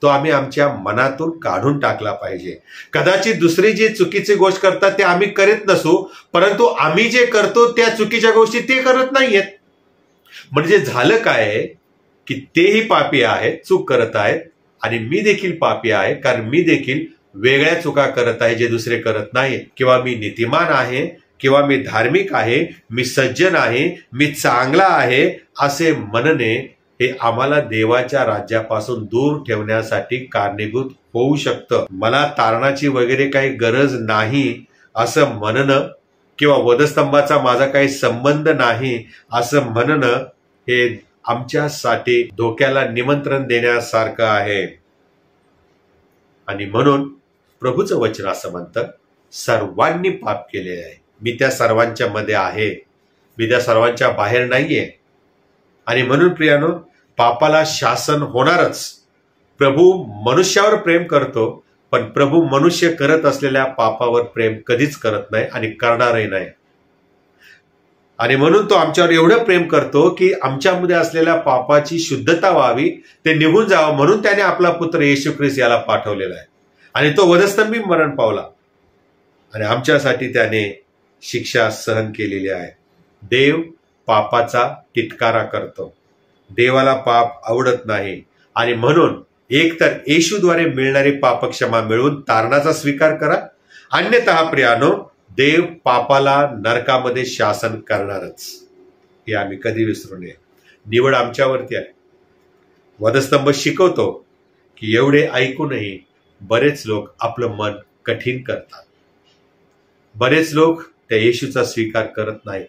तो आम्ही आमच्या मनातून काढून टाकला पाहिजे. कदाचित दुसरी जी चुकीची गोष्ट करतात ते आम्ही करत नसू, परंतु आम्ही जे करतो त्या चुकीच्या गोष्टी ते करत नाहीयेत. म्हणजे झालं काय की तेही पापी आहेत, चूक करत आहेत आणि मी देखील पापी आहे, कारण मी देखील वेगळ्या चुका करत आहे जे दुसरे करत नाहीत. किंवा मी नीतिमान आहे, किंवा मी धार्मिक आहे, मी सज्जन आहे, मी चांगला आहे असे म्हणणे हे आम्हाला देवाच्या राज्यापासून दूर ठेवण्यासाठी कारणीभूत होऊ शकतं. मला तारणाची वगैरे काही गरज नाही असं म्हणणं किंवा वधस्तंभाचा माझा काही संबंध नाही असं म्हणणं हे आमच्यासाठी धोक्याला निमंत्रण देण्यासारखं आहे. आणि म्हणून प्रभूचं वचन असं म्हणतं, सर्वांनी पाप केले आहे. मी त्या सर्वांच्या मध्ये आहे, मी त्या सर्वांच्या बाहेर नाहीये. आणि म्हणून प्रियानो, पापाला शासन होणारच. प्रभू मनुष्यावर प्रेम करतो, पण प्रभू मनुष्य करत असलेल्या पापावर प्रेम कधीच करत नाही आणि करणारही नाही. आणि म्हणून तो आमच्यावर एवढं प्रेम करतो की आमच्यामध्ये असलेल्या पापाची शुद्धता व्हावी, ते निघून जावं म्हणून त्याने आपला पुत्र येशू ख्रिस्त याला पाठवलेला आहे. आणि तो वधस्तंभी मरण पावला आणि आमच्यासाठी त्याने शिक्षा सहन केलेली आहे. देव पापाचा तिटकारा करतो, देवाला पाप आवडत नाही. आणि म्हणून एकतर येशूद्वारे मिळणारी पापक्षमा मिळवून तारणाचा स्वीकार करा, अन्यथा प्रियानो देव पापाला नरकामध्ये शासन करणारच. हे आम्ही कधी विसरू नये. निवड आमच्यावरती आहे. वधस्तंभ शिकवतो की एवढे ऐकूनही बरेच लोक आपलं मन कठीण करतात. बरेच लोक त्या येशूचा स्वीकार करत नाहीत.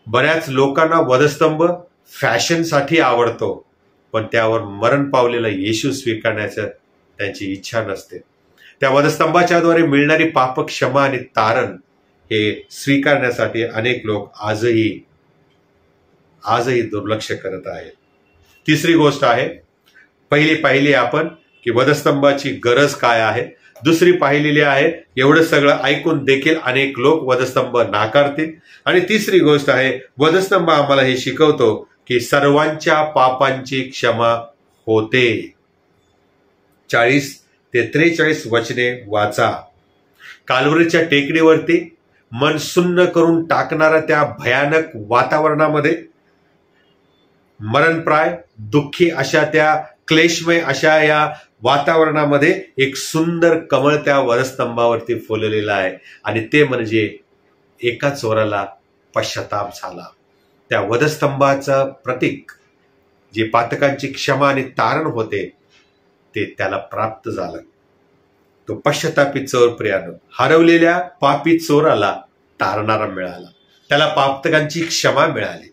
बऱ्याच लोकांना वधस्तंभ फॅशनसाठी आवडतो, पण त्यावर मरण पावलेला येशू स्वीकारण्याचं त्यांची इच्छा नसते. त्या वधस्तंभाच्या द्वारे मिळणारी पाप क्षमा आणि तारण हे स्वीकारण्यासाठी अनेक लोक आजही दुर्लक्ष करत आहेत. तिसरी गोष्ट आहे, पहिली आपण की वधस्तंभाची गरज काय आहे. दुसरी पाहिलेली आहे, एवढं सगळं ऐकून देखील अनेक लोक वधस्तंभ नाकारतील. आणि तिसरी गोष्ट आहे, वधस्तंभ आम्हाला हे शिकवतो की सर्वांच्या पापांची क्षमा होते. 40 ते 43 वचने वाचा. काल्वरीच्या टेकडीवरती मन सुन्न करून टाकणाऱ्या त्या भयानक वातावरणामध्ये, मरणप्राय दुःखी अशा त्या क्लेशमय अशा या वातावरणामध्ये एक सुंदर कमळ त्या वधस्तंभावरती फुललेलं आहे. आणि ते म्हणजे एका चोराला पश्चाताप झाला. त्या वधस्तंभाचं प्रतीक जे पातकांची क्षमा आणि तारण होते ते त्याला प्राप्त झालं. तो पश्चातापी चोर प्रियानो, हरवलेल्या पापी चोराला तारणारा मिळाला, त्याला पातकांची क्षमा मिळाली.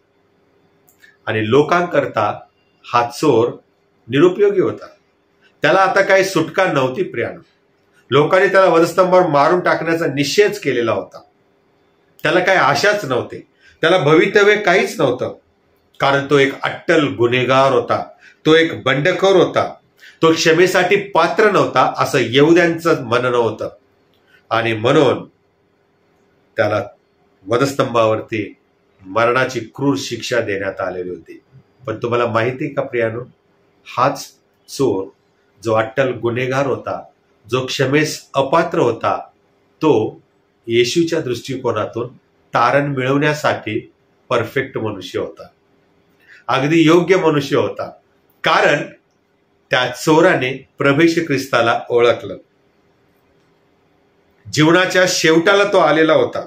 आणि लोकांकरता हा चोर निरुपयोगी होता. त्याला आता काही सुटका नव्हती प्रियानो. लोकांनी त्याला वधस्तंभावर मारून टाकण्याचा निश्चयच केलेला होता. त्याला काही आशाच नव्हते, त्याला भवितव्य काहीच नव्हतं. कारण तो एक अट्टल गुन्हेगार होता, तो एक बंडखोर होता, तो क्षमेसाठी पात्र नव्हता असं यहुद्यांचं म्हणणं होतं. आणि म्हणून त्याला वधस्तंभावरती मरणाची क्रूर शिक्षा देण्यात आलेली होती. पण तुम्हाला माहिती का प्रियानो, हाच चोर जो अट्टल गुन्हेगार होता, जो क्षमेस अपात्र होता, तो येशूच्या दृष्टिकोनातून तारण मिळवण्यासाठी परफेक्ट मनुष्य होता, अगदी योग्य मनुष्य होता. कारण त्या चोराने प्रभू येशू ख्रिस्ताला ओळखलं. जीवनाच्या शेवटाला तो आलेला होता.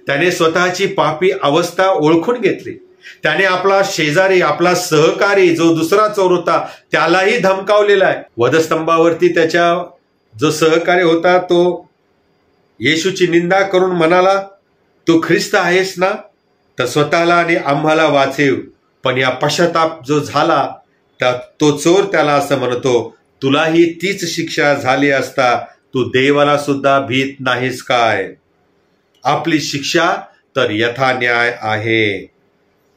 त्याने स्वतःची पापी अवस्था ओळखून घेतली. त्याने आपला शेजारी, आपला सहकारी जो दुसरा चोर होता त्यालाही धमकावलेला आहे. वधस्तंभावरती त्याच्या जो सहकारी होता तो येशूची निंदा करून म्हणाला, तू ख्रिस्त आहेस ना, तर स्वतःला आणि आम्हाला वाचेव. पण या पश्चाताप जो झाला तो चोर त्याला असं म्हणतो, तुलाही तीच शिक्षा झाली असता तू देवाला सुद्धा भीत नाहीस काय? आपली शिक्षा तर यथान्याय आहे,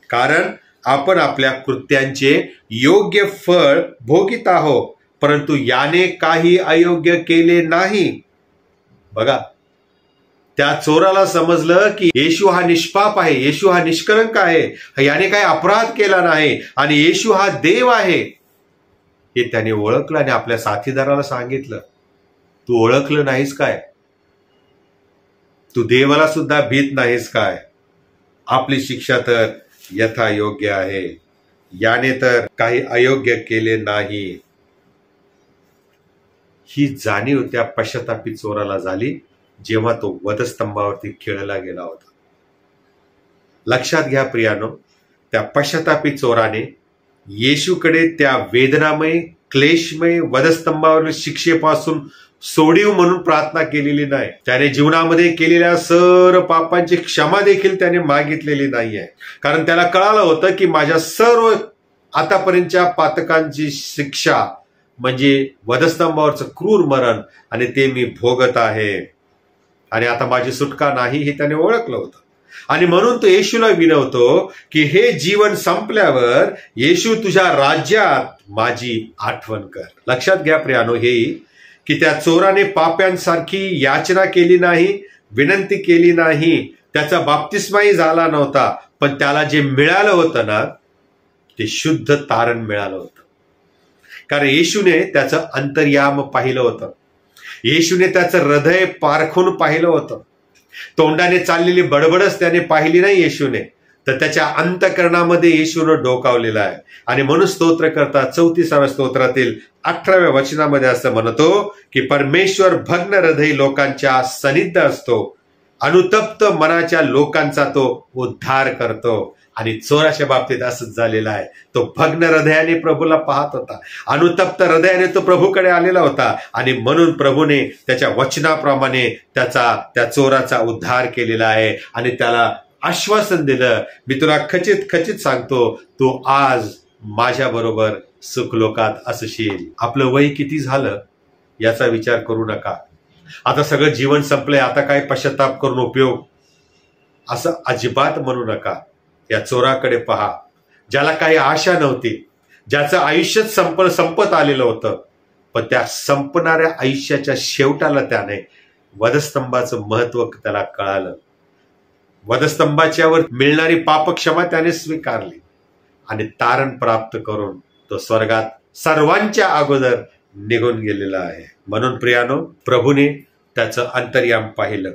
कारण आपण आपल्या कृत्यांचे योग्य फळ भोगीत आहोत, परंतु याने काही अयोग्य केले नाही. बघा, त्या चोराला समजलं की येशू हा निष्पाप आहे, येशू हा निष्कलंक आहे, याने काही अपराध केला नाही आणि येशू हा देव आहे हे त्याने ओळखलं. आणि आपल्या साथीदाराला सांगितलं, तू ओळखलं नाहीस काय? तू देवाला सुद्धा भीत नाहीस काय? आपली शिक्षा तर यथायोग्य आहे, याने तर काही अयोग्य केले नाही. ही जाणीव त्या पश्चातापी चोराला झाली जेव्हा तो वधस्तंभावरती खेळला गेला होता. लक्षात घ्या प्रियानो, त्या पश्चातापी चोराने येशूकडे त्या वेदनामय क्लेशमय वधस्तंभावरील शिक्षेपासून सोडीव म्हणून प्रार्थना केलेली नाही. त्याने जीवनामध्ये केलेल्या सर्व पापांची क्षमा देखील त्याने मागितलेली नाहीये. कारण त्याला कळालं होतं की माझ्या सर्व आतापर्यंतच्या पातकांची शिक्षा म्हणजे वधस्तंभावरचं क्रूर मरण आणि ते मी भोगत आहे आणि आता माझी सुटका नाही हे त्याने ओळखलं होतं. आणि म्हणून तो येशूला विनवतो की हे जीवन संपल्यावर येशू तुझ्या राज्यात माझी आठवण कर. लक्षात घ्या प्रियानो, हे की त्या चोराने पाप्यांसारखी याचना केली नाही, विनंती केली नाही, त्याचा बाप्तिस्माही झाला नव्हता, पण त्याला जे मिळालं होतं ना ते शुद्ध तारण मिळालं होतं. कारण येशूने त्याचं अंतर्याम पाहिलं होतं, येशूने त्याचं हृदय पारखून पाहिलं होतं. तोंडाने चाललेली बडबडच त्याने पाहिली नाही येशूने, तर त्याच्या अंतःकरणामध्ये येशूनं डोकावलेला आहे. आणि म्हणून स्तोत्रकर्ता 34व्या स्तोत्रातील 18व्या वचनामध्ये असं म्हणतो की परमेश्वर भग्न हृदय लोकांच्या सनिध असतो, अनुतप्त मनाच्या लोकांचा तो उद्धार करतो. आणि चोराच्या बाबतीत असंच झालेलं आहे. तो भग्न हृदयाने प्रभूला पाहत होता, अनुतप्त हृदयाने तो प्रभूकडे आलेला होता आणि म्हणून प्रभूने त्याच्या वचनाप्रमाणे त्या चोराचा उद्धार केलेला आहे आणि त्याला आश्वासन दिलं, मी तुला खचित सांगतो, तू आज माझ्या बरोबर सुखलोकात असशील. आपलं वय किती झालं याचा विचार करू नका. आता सगळं जीवन संपलंय, आता काय पश्चाताप करून उपयोग, असं अजिबात म्हणू नका. या चोराकडे पहा, ज्याला काही आशा नव्हती, ज्याचं आयुष्यच संपत आलेलं होतं, पण त्या संपणाऱ्या आयुष्याच्या शेवटाला त्याने वधस्तंभाचं महत्व त्याला कळालं. वधस्तंभाच्यावर मिळणारी पापक्षमा त्याने स्वीकारली आणि तारण प्राप्त करून तो स्वर्गात सर्वांच्या अगोदर निघून गेलेला आहे. म्हणून प्रियानो, प्रभूने त्याचं अंतर्याम पाहिलं.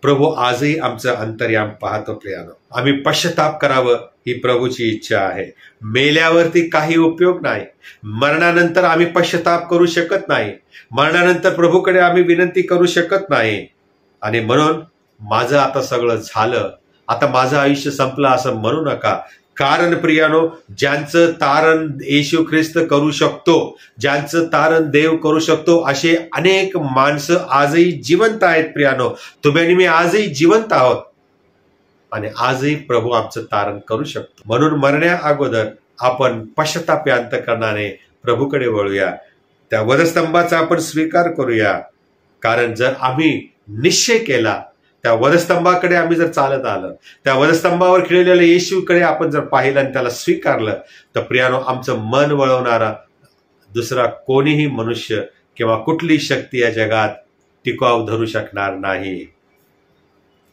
प्रभू आजही आमचं अंतर्याम पाहतो. प्रियानो, आम्ही पश्चाताप करावं ही प्रभूची इच्छा आहे. मेल्यावरती काही उपयोग नाही. मरणानंतर आम्ही पश्चाताप करू शकत नाही. मरणानंतर प्रभूकडे आम्ही विनंती करू शकत नाही. आणि म्हणून माझं आता सगळं झालं, आता माझं आयुष्य संपलं असं म्हणू नका. कारण प्रियानो, ज्यांचं तारण येशू ख्रिस्त करू शकतो, ज्यांचं तारण देव करू शकतो, असे अनेक माणसं आजही जिवंत आहेत. प्रियानो, तुम्ही आणि मी आजही जिवंत आहोत आणि आजही प्रभू आमचं तारण करू शकतो. म्हणून मरण्या अगोदर आपण पश्चातापी अंतकरणाने प्रभूकडे वळूया. त्या वधस्तंभाचा आपण स्वीकार करूया. कारण जर आम्ही निश्चय केला, त्या वधस्तंभाकडे आम्ही जर चालत आलं, त्या वधस्तंभावर खिळलेल्या येशूकडे आपण जर पाहिलं आणि त्याला स्वीकारलं, तर प्रियानो, आमचं मन वळवणारा दुसरा कोणीही मनुष्य किंवा कुठली शक्ती या जगात टिकाव धरू शकणार नाही.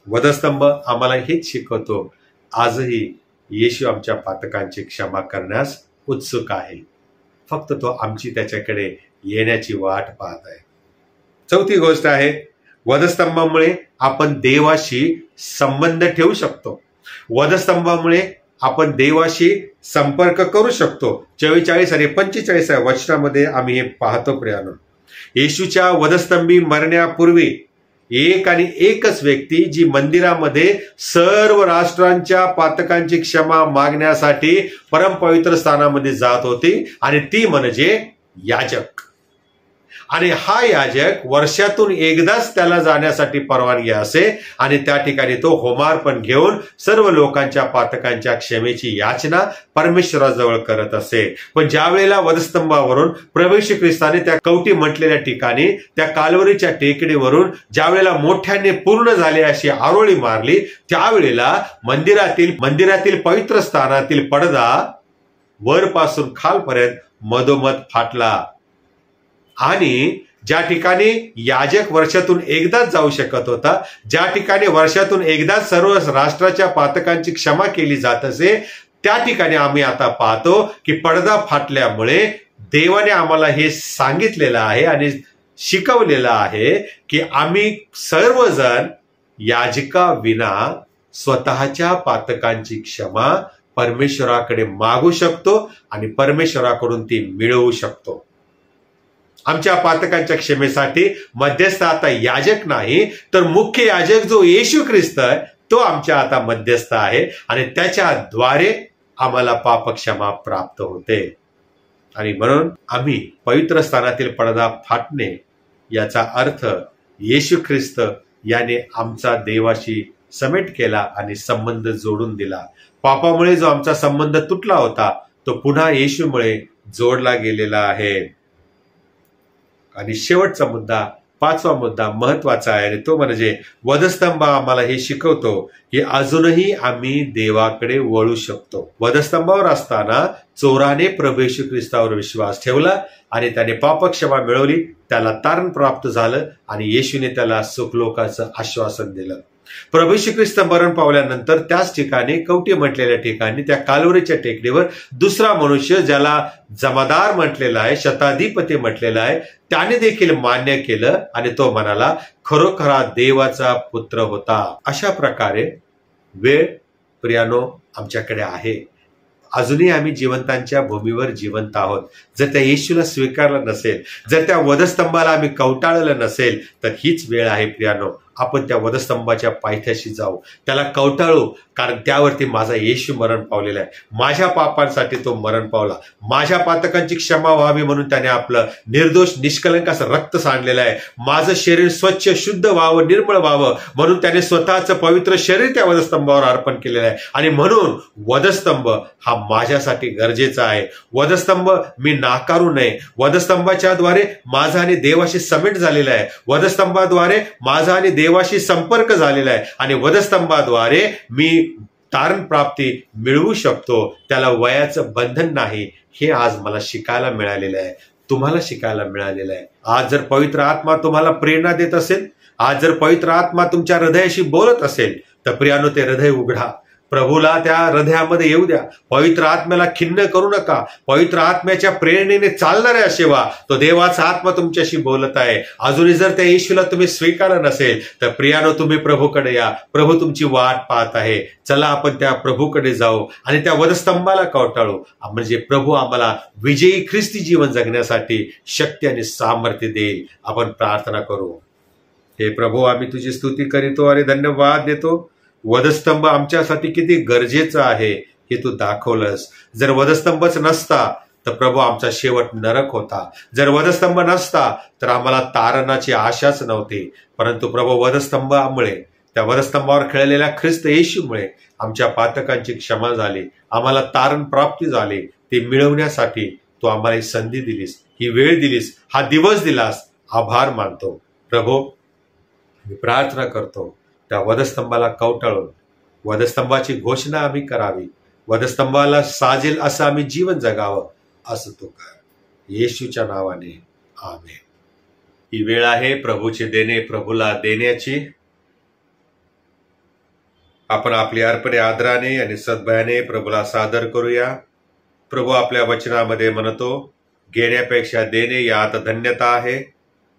वधस्तंभ आम्हाला हेच शिकवतो. आजही येशू आमच्या पातकांची क्षमा करण्यास उत्सुक आहे. फक्त तो आमची त्याच्याकडे येण्याची वाट पाहत आहे. चौथी गोष्ट आहे, वधस्तंभामुळे आपण देवाशी संबंध ठेवू शकतो. वधस्तंभामुळे आपण देवाशी संपर्क करू शकतो. 44 आणि 45 वचनामध्ये आम्ही हे पाहतो. प्रियानो, येशूच्या वधस्तंभी मरण्यापूर्वी एक आणि एकच व्यक्ती जी मंदिरामध्ये सर्व राष्ट्रांच्या पातकांची क्षमा मागण्यासाठी परमपवित्र स्थानामध्ये जात होती आणि ती म्हणजे याजक. आणि हा याजक वर्षातून एकदाच त्याला जाण्यासाठी परवानगी असे आणि त्या ठिकाणी तो होमार्पण घेऊन सर्व लोकांच्या पातकांच्या क्षमेची याचना परमेश्वराजवळ करत असे. पण ज्या वेळेला वधस्तंभावरून प्रभू येशू ख्रिस्ताने त्या कवटी म्हटलेल्या ठिकाणी, त्या काल्वरीच्या टेकडीवरून ज्या वेळेला मोठ्याने पूर्ण झाले अशी आरोळी मारली, त्यावेळेला मंदिरातील पवित्र स्थानातील पडदा वरपासून खालपर्यंत मधोमध फाटला. आणि ज्या ठिकाणी याजक वर्षातून एकदाच जाऊ शकत होता, ज्या ठिकाणी वर्षातून एकदाच सर्व राष्ट्राच्या पातकांची क्षमा केली जात असे, त्या ठिकाणी आम्ही आता पाहतो की पडदा फाटल्यामुळे देवाने आम्हाला हे सांगितलेलं आहे आणि शिकवलेलं आहे की आम्ही सर्वजण याजका विना स्वतःच्या पातकांची क्षमा परमेश्वराकडे मागू शकतो आणि परमेश्वराकडून ती मिळवू शकतो. आमच्या पातकांच्या क्षमेसाठी मध्यस्थ आता याजक नाही, तर मुख्य याजक जो येशू ख्रिस्त आहे तो आमच्या आता मध्यस्थ आहे आणि त्याच्याद्वारे आम्हाला पापक्षमा प्राप्त होते. आणि म्हणून आम्ही पवित्र स्थानातील पडदा फाटणे याचा अर्थ येशू ख्रिस्त याने आमचा देवाशी समेट केला आणि संबंध जोडून दिला. पापामुळे जो आमचा संबंध तुटला होता तो पुन्हा येशूमुळे जोडला गेलेला आहे. आणि शेवटचा मुद्दा, 5वा मुद्दा महत्वाचा आहे आणि तो म्हणजे वधस्तंभ आम्हाला हे शिकवतो की अजूनही आम्ही देवाकडे वळू शकतो. वधस्तंभावर असताना चोराने प्रभू येशू ख्रिस्तावर विश्वास ठेवला आणि त्याने पापक्षमा मिळवली, त्याला तारण प्राप्त झालं आणि येशूने त्याला सुखलोकाचं आश्वासन दिलं. प्रभू येशू ख्रिस्त मरण पावल्यानंतर त्याच ठिकाणी कवटी म्हटलेल्या ठिकाणी त्या काल्वरीच्या टेकडीवर दुसरा मनुष्य, ज्याला जमादार म्हटलेला आहे, शताधिपती म्हटलेला आहे, त्याने देखील मान्य केलं आणि तो म्हणाला खरोखरा देवाचा पुत्र होता. अशा प्रकारे वेळ प्रियानो आमच्याकडे आहे. अजूनही आम्ही जिवंतांच्या भूमीवर जिवंत आहोत. जर त्या येशूला स्वीकारलं नसेल, जर त्या वधस्तंभाला आम्ही कवटाळलं नसेल, तर हीच वेळ आहे प्रियानो, आपण त्या वधस्तंभाच्या पायथ्याशी जाऊ, त्याला कवटाळू. कारण त्यावरती माझा येशू मरण पावलेला आहे. माझ्या पापांसाठी तो मरण पावला. माझ्या पातकांची क्षमा व्हावी म्हणून त्याने आपलं निर्दोष निष्कलंक असं रक्त सांडलेलं आहे. माझं शरीर स्वच्छ शुद्ध व्हावं, निर्मळ व्हावं म्हणून त्याने स्वतःचं पवित्र शरीर त्या वधस्तंभावर अर्पण केलेलं आहे. आणि म्हणून वधस्तंभ हा माझ्यासाठी गरजेचा आहे. वधस्तंभ मी नाकारू नये. वधस्तंभाच्या द्वारे माझा आणि देवाशी समेट झालेला आहे. वधस्तंभाद्वारे माझा आणि देवाशी संपर्क झालेला आहे आणि वधस्तंभाद्वारे मी तारण प्राप्ती मिळवू शकतो. त्याला वयाचं बंधन नाही, हे आज मला शिकायला मिळालेलं आहे. तुम्हाला शिकायला मिळालेलं आहे. आज जर पवित्र आत्मा तुम्हाला प्रेरणा देत असेल, आज जर पवित्र आत्मा तुमच्या हृदयाशी बोलत असेल, तर प्रियानो ते हृदय उघडा, प्रभूला त्या हृदयामध्ये येऊ द्या. पवित्र आत्म्याला खिन्न करू नका. पवित्र आत्म्याच्या प्रेरणेने चालणाऱ्या सेवा, तो देवाचा आत्मा तुमच्याशी बोलत आहे. अजूनही जर त्या येशूला तुम्ही स्वीकारलं नसेल, तर प्रियानो तुम्ही प्रभूकडे या. प्रभू तुमची वाट पाहत आहे. चला आपण त्या प्रभूकडे जाऊ आणि त्या वधस्तंभाला कवटाळू, म्हणजे प्रभू आम्हाला विजयी ख्रिस्ती जीवन जगण्यासाठी शक्ती आणि सामर्थ्य देईल. आपण प्रार्थना करू. हे प्रभू, आम्ही तुझी स्तुती करीतो आणि धन्यवाद देतो. वधस्तंभ आमच्यासाठी किती गरजेचं आहे हे तू दाखवलंस. जर वधस्तंभच नसता तर प्रभू आमचा शेवट नरक होता. जर वधस्तंभ नसता तर आम्हाला तारणाची आशाच नव्हती. परंतु प्रभू वधस्तंभामुळे, त्या वधस्तंभावर खेळलेल्या ख्रिस्त येशूमुळे आमच्या पातकांची क्षमा झाली, आम्हाला तारण प्राप्ती झाली. ते मिळवण्यासाठी तू आम्हाला ही संधी दिलीस, ही वेळ दिलीस, हा दिवस दिलास. आभार मानतो प्रभू. मी प्रार्थना करतो त्या वधस्तंभाला कवटाळून वधस्तंभाची घोषणा आम्ही करावी, वधस्तंभाला साजेल असं आम्ही जीवन जगावं, असं तू कर. येशूच्या नावाने आमेन. ही वेळ आहे प्रभूचे देणे प्रभूला देण्याची. आपण आपली अर्पणे आदराने आणि सद्भयाने प्रभूला सादर करूया. प्रभू आपल्या वचनामध्ये म्हणतो, घेण्यापेक्षा देणे यात धन्यता आहे.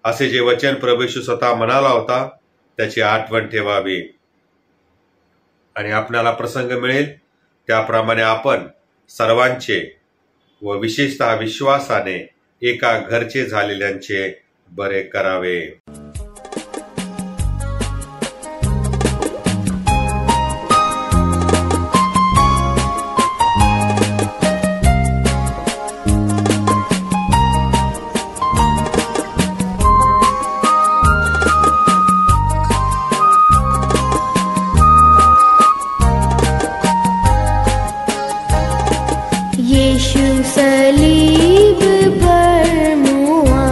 असे जे वचन प्रभू येशू स्वतः म्हणाला होता त्याची आठवण ठेवावी आणि आपणाला प्रसंग मिळेल त्याप्रमाणे आपण सर्वांचे व विशेषतः विश्वासाने एका घरचे झालेल्यांचे बरे करावे.
यीशु सलीब पर मुआ,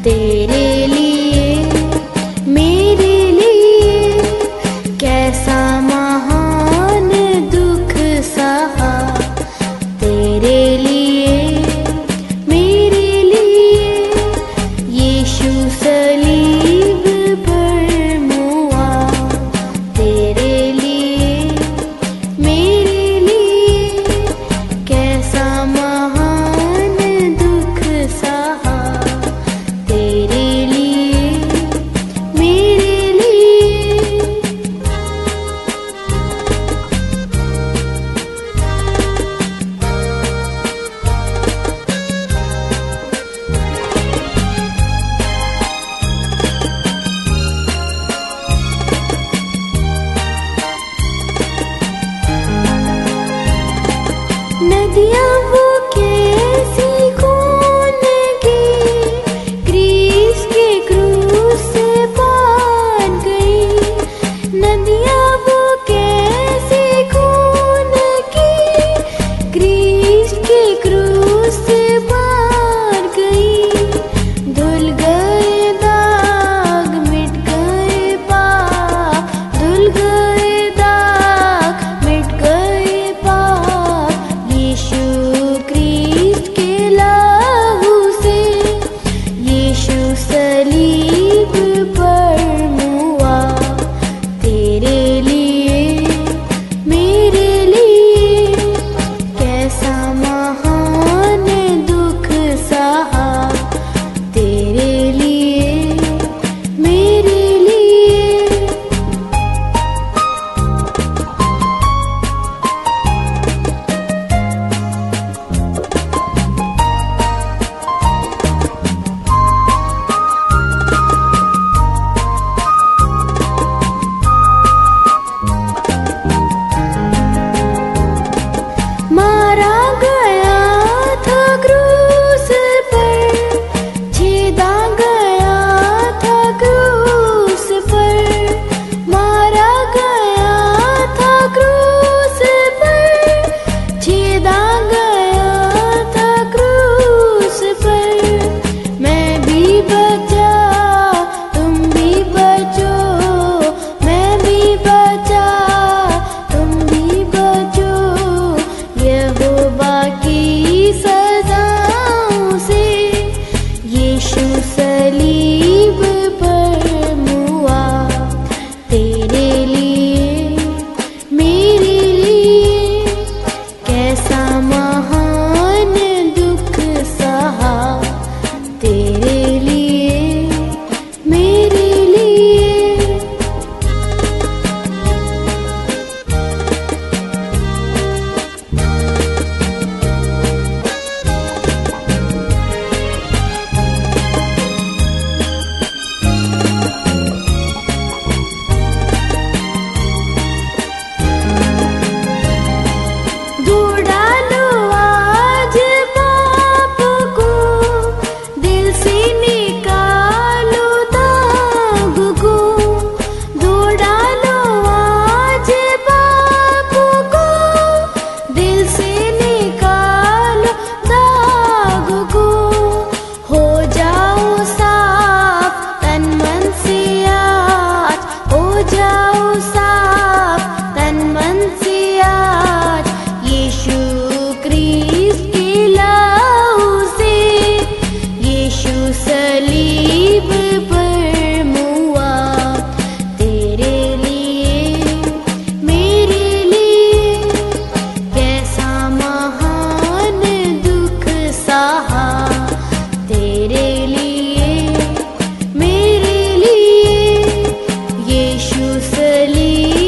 तेरे लिए मेरे लिए कैसा महान दुख सहा. तेरे लिए मेरे लिए यीशु सलीब पर मुआ, तेरे लिए मेरे लिए कैसा महान दुख सहा. तेरे लिए मेरे लिए. नदियाँ वो कैसी खून की क्रीस के क्रूस से पार गई. नदियाँ वो कैसी खून की क्रीस के क्रूस से पार गई. धुल गए दाग मिट गए पाप, धुल गए दाग मिट गए पाप. यीशु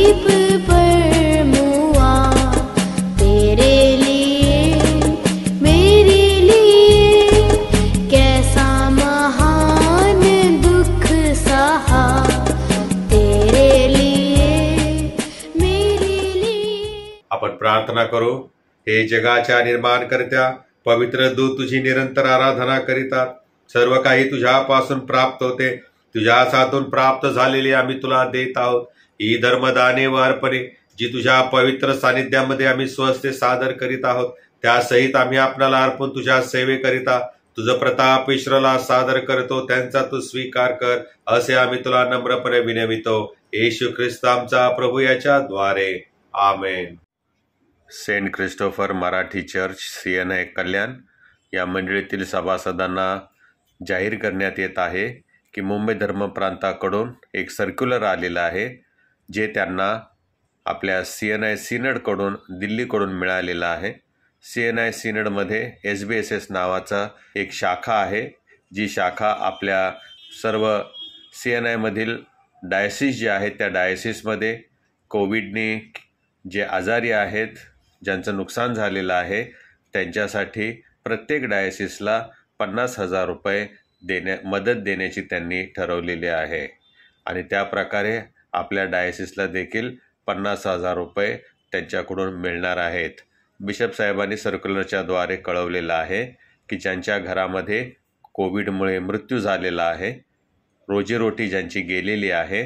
सलीब पर मुआ, तेरे लिए मेरे लिए कैसा महान दुख सहा, तेरे लिए मेरे लिए।
आपण प्रार्थना करू. हे जगाच्या निर्माणकर्त्या पवित्र दूत तुझी निरंतर आराधना करीतात. सर्व काही तुझ्यापासून प्राप्त होते, तुझ्याच हातून प्राप्त झालेली आम्ही तुला देत आहोत. ही धर्मदाने व अर्पणे जी तुझ्या पवित्र सानिध्यामध्ये आम्ही स्वस्ते सादर करीत आहोत, त्यासहित आम्ही आपणाला अर्पण तुझ्या सेवे करिता तुझं प्रताप ईश्वराला सादर करतो. त्यांचा तू स्वीकार कर असे आम्ही तुला नम्रपणे विनवितो. येशू ख्रिस्त आमचा प्रभू याच्या द्वारे. आमेन. Saint Christopher Marathi church CNI Kalyan या मंडळीतील सभासदांना जाहीर करण्यात येत आहे की मुंबई धर्म प्रांताकडून एक सर्क्युलर आलेलं आहे, जे त्यांना आपल्या CNI सिनडकडून दिल्लीकडून मिळालेलं आहे. CNI सिनडमध्ये SBSS नावाचा एक शाखा आहे, जी शाखा आपल्या सर्व CNIमधील डायसिस जे आहेत त्या डायसिसमध्ये कोविडने जे आजारी आहेत, ज्यांचं नुकसान झालेलं आहे, त्यांच्यासाठी प्रत्येक डायसिसला 50,000 रुपये मदत देण्याची त्यांनी ठरवलेली आहे. आणि त्या प्रकारे आपल्या डायसिसला देखील 50,000 रुपये त्यांच्याकडून मिळणार आहेत. बिशप साहेबांनी सर्क्युलरच्या द्वारे कळवलेलं आहे की ज्यांच्या घरामध्ये कोविडमुळे मृत्यू झालेला आहे, रोजीरोटी ज्यांची गेलेली आहे,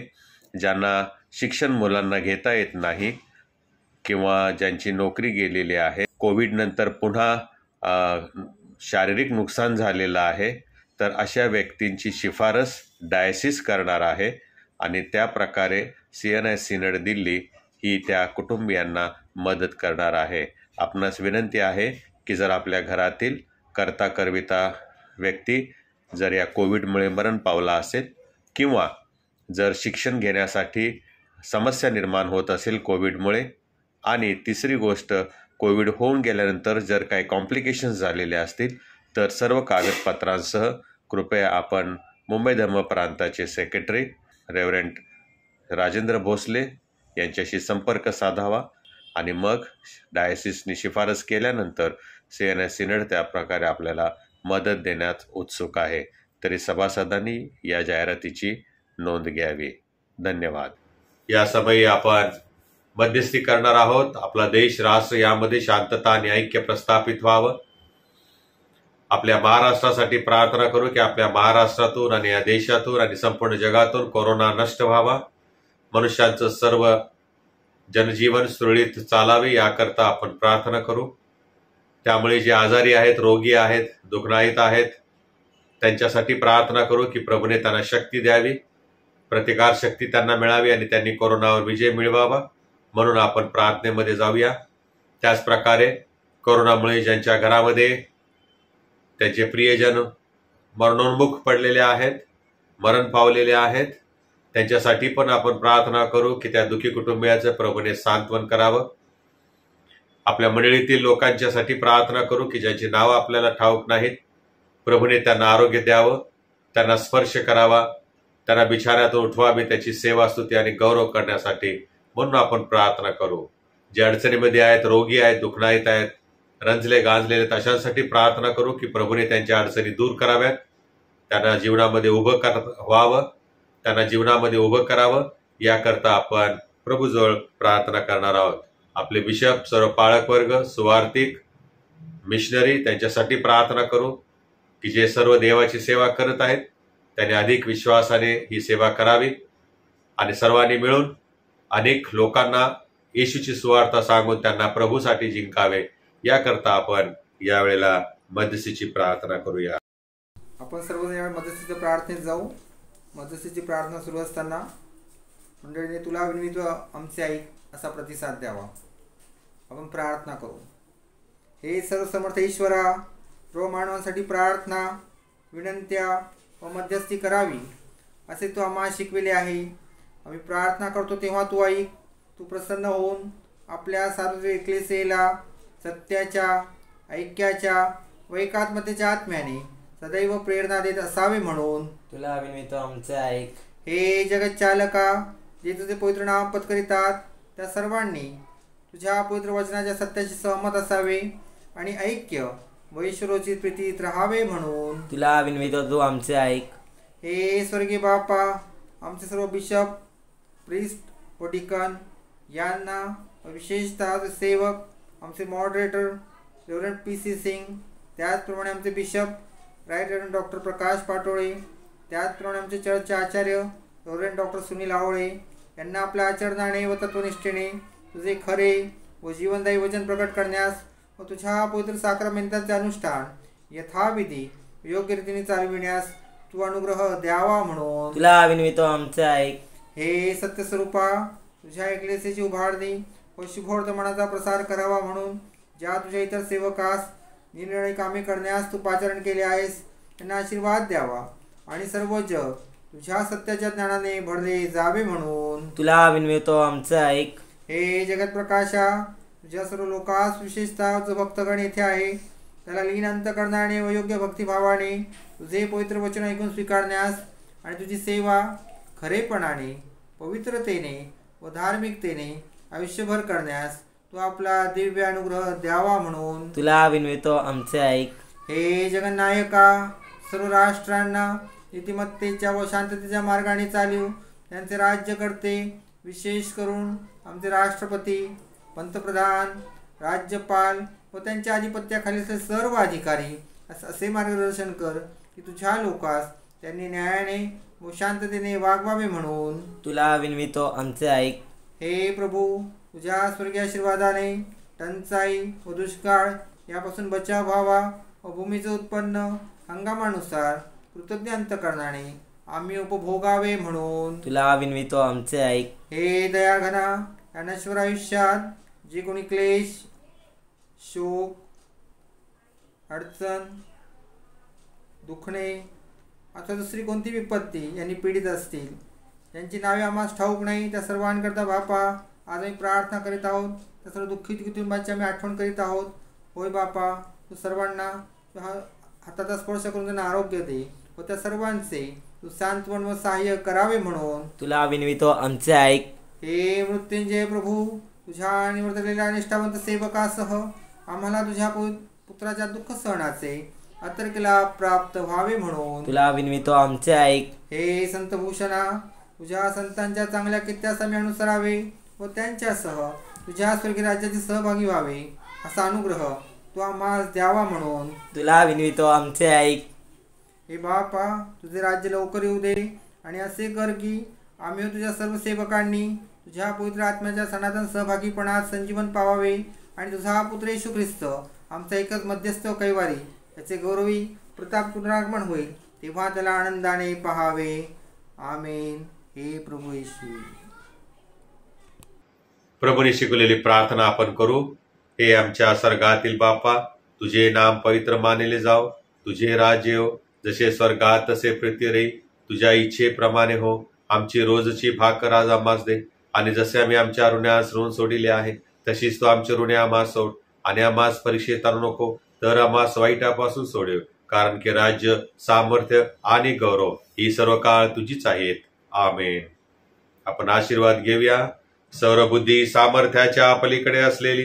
ज्यांना शिक्षण मुलांना घेता येत नाही किंवा ज्यांची नोकरी गेलेली आहे, कोविडनंतर पुन्हा शारीरिक नुकसान झालेलं आहे, तर अशा व्यक्तींची शिफारस डायसिस करणार आहे. आणि त्या प्रकारे CNI सिनड दिल्ली ही त्या कुटुंबियांना मदत करणार आहे. आपणास विनंती आहे की जर आपल्या घरातील करता करविता व्यक्ती जर या कोविडमुळे मरण पावला असेल किंवा जर शिक्षण घेण्यासाठी समस्या निर्माण होत असेल कोविडमुळे, आणि तिसरी गोष्ट कोविड होऊन गेल्यानंतर जर काही कॉम्प्लिकेशन्स झालेले असतील, तर सर्व कागदपत्रांसह कृपया आपण मुंबई धर्म प्रांताचे सेक्रेटरी रेव्हरंड राजेंद्र भोसले यांच्याशी संपर्क साधावा. आणि मग डायसिसनी शिफारस केल्यानंतर CNI सिनड त्या प्रकारे आपल्याला मदत देण्यात उत्सुक आहे. तरी सभासदांनी या जाहिरातीची नोंद घ्यावी. धन्यवाद. या समयी आपण मध्यस्थी करणार आहोत. आपला देश राष्ट्र यामध्ये शांतता आणि ऐक्य प्रस्थापित व्हावं. आपल्या महाराष्ट्रासाठी प्रार्थना करू की आपल्या महाराष्ट्रातून आणि या देशातून आणि संपूर्ण जगातून कोरोना नष्ट व्हावा. मनुष्यांचं सर्व जनजीवन सुरळीत चालावे याकरता आपण प्रार्थना करू. त्यामुळे जे आजारी आहेत, रोगी आहेत, दुःखनायित आहेत, त्यांच्यासाठी प्रार्थना करू की प्रभूने त्यांना शक्ती द्यावी, प्रतिकार शक्ती त्यांना मिळावी आणि त्यांनी कोरोनावर विजय मिळवावा. म्हणून आपण प्रार्थनेमध्ये जाऊया. त्याच प्रकारे कोरोनामुळे ज्यांच्या घरामध्ये त्यांचे प्रियजन मरणोन्मुख पडलेले आहेत, मरण पावलेले आहेत, त्यांच्यासाठी पण आपण प्रार्थना करू की त्या दुःखी कुटुंबियाचं प्रभूने सांत्वन करावं. आपल्या मंडळीतील लोकांच्यासाठी प्रार्थना करू की ज्यांची नावं आपल्याला ठाऊक नाहीत, प्रभूने त्यांना आरोग्य द्यावं, त्यांना स्पर्श करावा, त्यांना बिछाण्यातून उठवावे, त्याची सेवा स्तुती आणि गौरव करण्यासाठी म्हणून आपण प्रार्थना करू. जे अडचणीमध्ये आहेत, रोगी आहेत, दुःखनायित आहेत, रंजले गांजलेले आहेत, अशांसाठी प्रार्थना करू की प्रभूने त्यांच्या अडचणी दूर कराव्यात, त्यांना जीवनामध्ये उभं करावं. याकरता आपण प्रभूजवळ प्रार्थना करणार आहोत. आपले बिशप, सर्व पाळक वर्ग, सुवार्थिक, मिशनरी त्यांच्यासाठी प्रार्थना करू की जे सर्व देवाची सेवा करत आहेत त्यांनी अधिक विश्वासाने ही सेवा करावी आणि सर्वांनी मिळून अनेक लोकांना येशूची सुवार्ता सांगून त्यांना प्रभूसाठी जिंकावे. याकरता आपण यावेळेला मध्यस्थीची प्रार्थना करूया.
आपण सर्वजण यावेळी मध्यस्थीच्या प्रार्थनेत जाऊ. मध्यस्थीची प्रार्थना सुरू असताना मंडळीने तुला विनवितो आमचे ऐक असा प्रतिसाद द्यावा. आपण प्रार्थना करू. हे सर्वसमर्थ ईश्वरा, सर्व मानवांसाठी प्रार्थना, विनंत्या व मध्यस्थी करावी असे तू आम्हाला शिकविले आहे. आम्ही प्रार्थना करतो तेव्हा तू ऐक. तू प्रसन्न होऊन आपल्या सार्वजनिक एक्लेसियाला सत्याच्या, ऐक्याच्या व एकात्मतेच्या आत्म्याने सदैव प्रेरणा देत असावे म्हणून
तुला विनवितो आमचे ऐक.
हे जगत चालका, जे तुझे पवित्र नाम पत्करितात त्या सर्वांनी तुझ्या पवित्र वचनाच्या सत्याशी सहमत असावे आणि ऐक्य व ईश्वरोचित प्रीतीत राहावे म्हणून
तुला विनवितो तू आमचे ऐक.
हे स्वर्गीय बापा, आमचे सर्व बिशप, प्रिस्ट व डिकन यांना विशेषतः सेवक, आमचे मॉडरेटर रेव्हरंड PC सिंग, त्याचप्रमाणे आमचे बिशप राईट रेव्हरंड डॉक्टर प्रकाश पाटोळे, त्याचप्रमाणे आमचे चर्चचे आचार्य रेव्हरंड डॉक्टर सुनील आवळे यांना आपल्या आचरणाने व तत्वनिष्ठेने तुझे खरे व जीवनदायी वचन प्रकट करण्यास व तुझ्या पवित्र साक्रमेंटाचे अनुष्ठान यथाविधी योग्य रीतीने चालविण्यास तू अनुग्रह द्यावा म्हणून
तुला विनवितो आमचे ऐक.
हे सत्यस्वरूपा, तुझ्या एकलेसेची उभारणी व शुभवर्तमानाचा प्रसार करावा म्हणून ज्या तुझ्या इतर सेवकास निरनिराळी कामे करण्यास तू पाचारण केले आहेस त्यांना आशीर्वाद द्यावा आणि सर्व जग तुझ्या सत्याच्या ज्ञानाने भरले जावे म्हणून
तुला विनवितो आमचे ऐक.
हे जगत प्रकाशा, तुझ्या सर्व लोकांस विशेषतः जो भक्तगण येथे आहे त्याला लीन अंतकरणाने व योग्य भक्तिभावाने तुझे पवित्र वचन ऐकून स्वीकारण्यास आणि तुझी सेवा खरेपणाने, पवित्रतेने व धार्मिकतेने आयुष्यभर करण्यास तू आपला दिव्य अनुग्रह द्यावा म्हणून
तुला विनवितो आमचे ऐक.
हे जगन्नायका, सर्व राष्ट्रांना नीतिमत्तेच्या व शांततेच्या मार्गाने चालू त्यांचे राज्य करते, विशेष करून आमचे राष्ट्रपती, पंतप्रधान, राज्यपाल व त्यांच्या अधिपत्याखालील सर्व अधिकारी असे मार्गदर्शन कर की तुझ्या लोकास त्यांनी न्यायाने व शांततेने वागवावे म्हणून
तुला विनवितो आमचे ऐक.
हे प्रभू, तुझ्या स्वर्गीय आशीर्वादाने टंचाई व दुष्काळ यापासून बचाव व्हावा व भूमीचं उत्पन्न हंगामानुसार कृतज्ञ अंतकरणाने आम्ही उपभोगावे म्हणून
तुला विनवितो आमचे ऐक.
हे दयाघना, या नश्वर आयुष्यात जे कोणी क्लेश, शोक, अडचण, दुखणे अथवा दुसरी कोणती विपत्ती यांनी पीडित असतील, ज्यांची नावे आम्हाला ठाऊक नाही, त्या सर्वांकरता बापा आज आम्ही प्रार्थना करीत आहोत. त्या सर्व दुःखित कुटुंबाची आम्ही आठवण करीत आहोत. होय बापा, तू सर्वांना हाताचा स्पर्श करून त्यांना आरोग्य दे व त्या सर्वांचे तू सांत्वन व सहाय्य करावे म्हणून
तुला विनवितो आमचे ऐक.
हे मृत्युंजय प्रभू, तुझ्या निवडलेल्या निष्ठावंत सेवकासह आम्हाला तुझ्या पुत्राच्या दुःख सहनाचे अतर्केला प्राप्त व्हावे म्हणून
तुला विनवितो आमचे ऐक.
हे संतभूषणा, तुझ्या संतांच्या चांगल्या कित्यास आम्ही अनुसरावे व त्यांच्यासह तुझ्या स्वर्गीय राज्याचे सहभागी व्हावे असा अनुग्रह तू आम्हाला द्यावा म्हणून
तुला विनवितो आमचे ऐक.
हे बापा, तुझे राज्य लवकर येऊ दे आणि असे कर की आम्ही तुझ्या सर्व सेवकांनी तुझ्या पवित्र आत्म्याच्या सनातन सहभागीपणात संजीवन पावावे आणि तुझा पुत्र येशू ख्रिस्त आमचा एकच मध्यस्थ कैवारी याचे गौरवी प्रताप पुनरागमन होईल तेव्हा त्याला आनंदाने पहावे. आमेन. हे प्रभू येशू.
प्रभूने शिकवलेली प्रार्थना आपण करू. हे आमच्या स्वर्गातील बापा, तुझे नाम पवित्र मानले जाव, तुझे राज्य येव, जसे स्वर्गात तसे पृथ्वीवरही तुझ्या इच्छेप्रमाणे हो. आमची रोजची भाकर आज आम्हास दे, आणि जसे आम्ही आमच्या ऋणास ऋण सोडिले आहे तशीच तू आमचे ऋणे आम्हास सोड, आणि आम्हास परीक्षेत आणू नको, तर आम्हास वाईटापासून सोडव. कारण की राज्य, सामर्थ्य आणि गौरव ही सर्व काळ तुझीच आहेत. आमेन. आपण आशीर्वाद घेऊया. सर्वबुद्धी सामर्थ्याच्या पलीकडे असलेली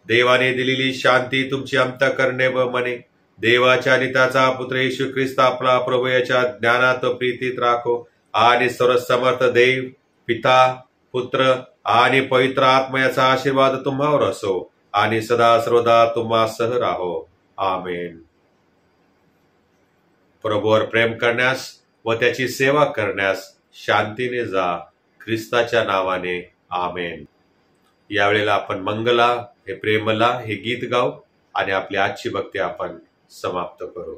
देवाने दिलेली शांती तुमची अंतःकरणे व मने देवाच्या आणि त्याचा पुत्र येशू ख्रिस्त आपला प्रभू याच्या ज्ञानात प्रीतीत राखो, आणि सर्व समर्थ देव, पिता, पुत्र आणि पवित्र आत्म्याचा आशीर्वाद तुम्हावर असो आणि सदा सर्वदा तुम्हासह राहो. आमेन. प्रभूवर प्रेम करण्यास व त्याची सेवा करण्यास शांतीने जा, ख्रिस्ताच्या नावाने. आमेन. यावेळेला आपण मंगला, हे प्रेमला हे गीत गाऊ आणि आपली आजची भक्ती आपण समाप्त करू.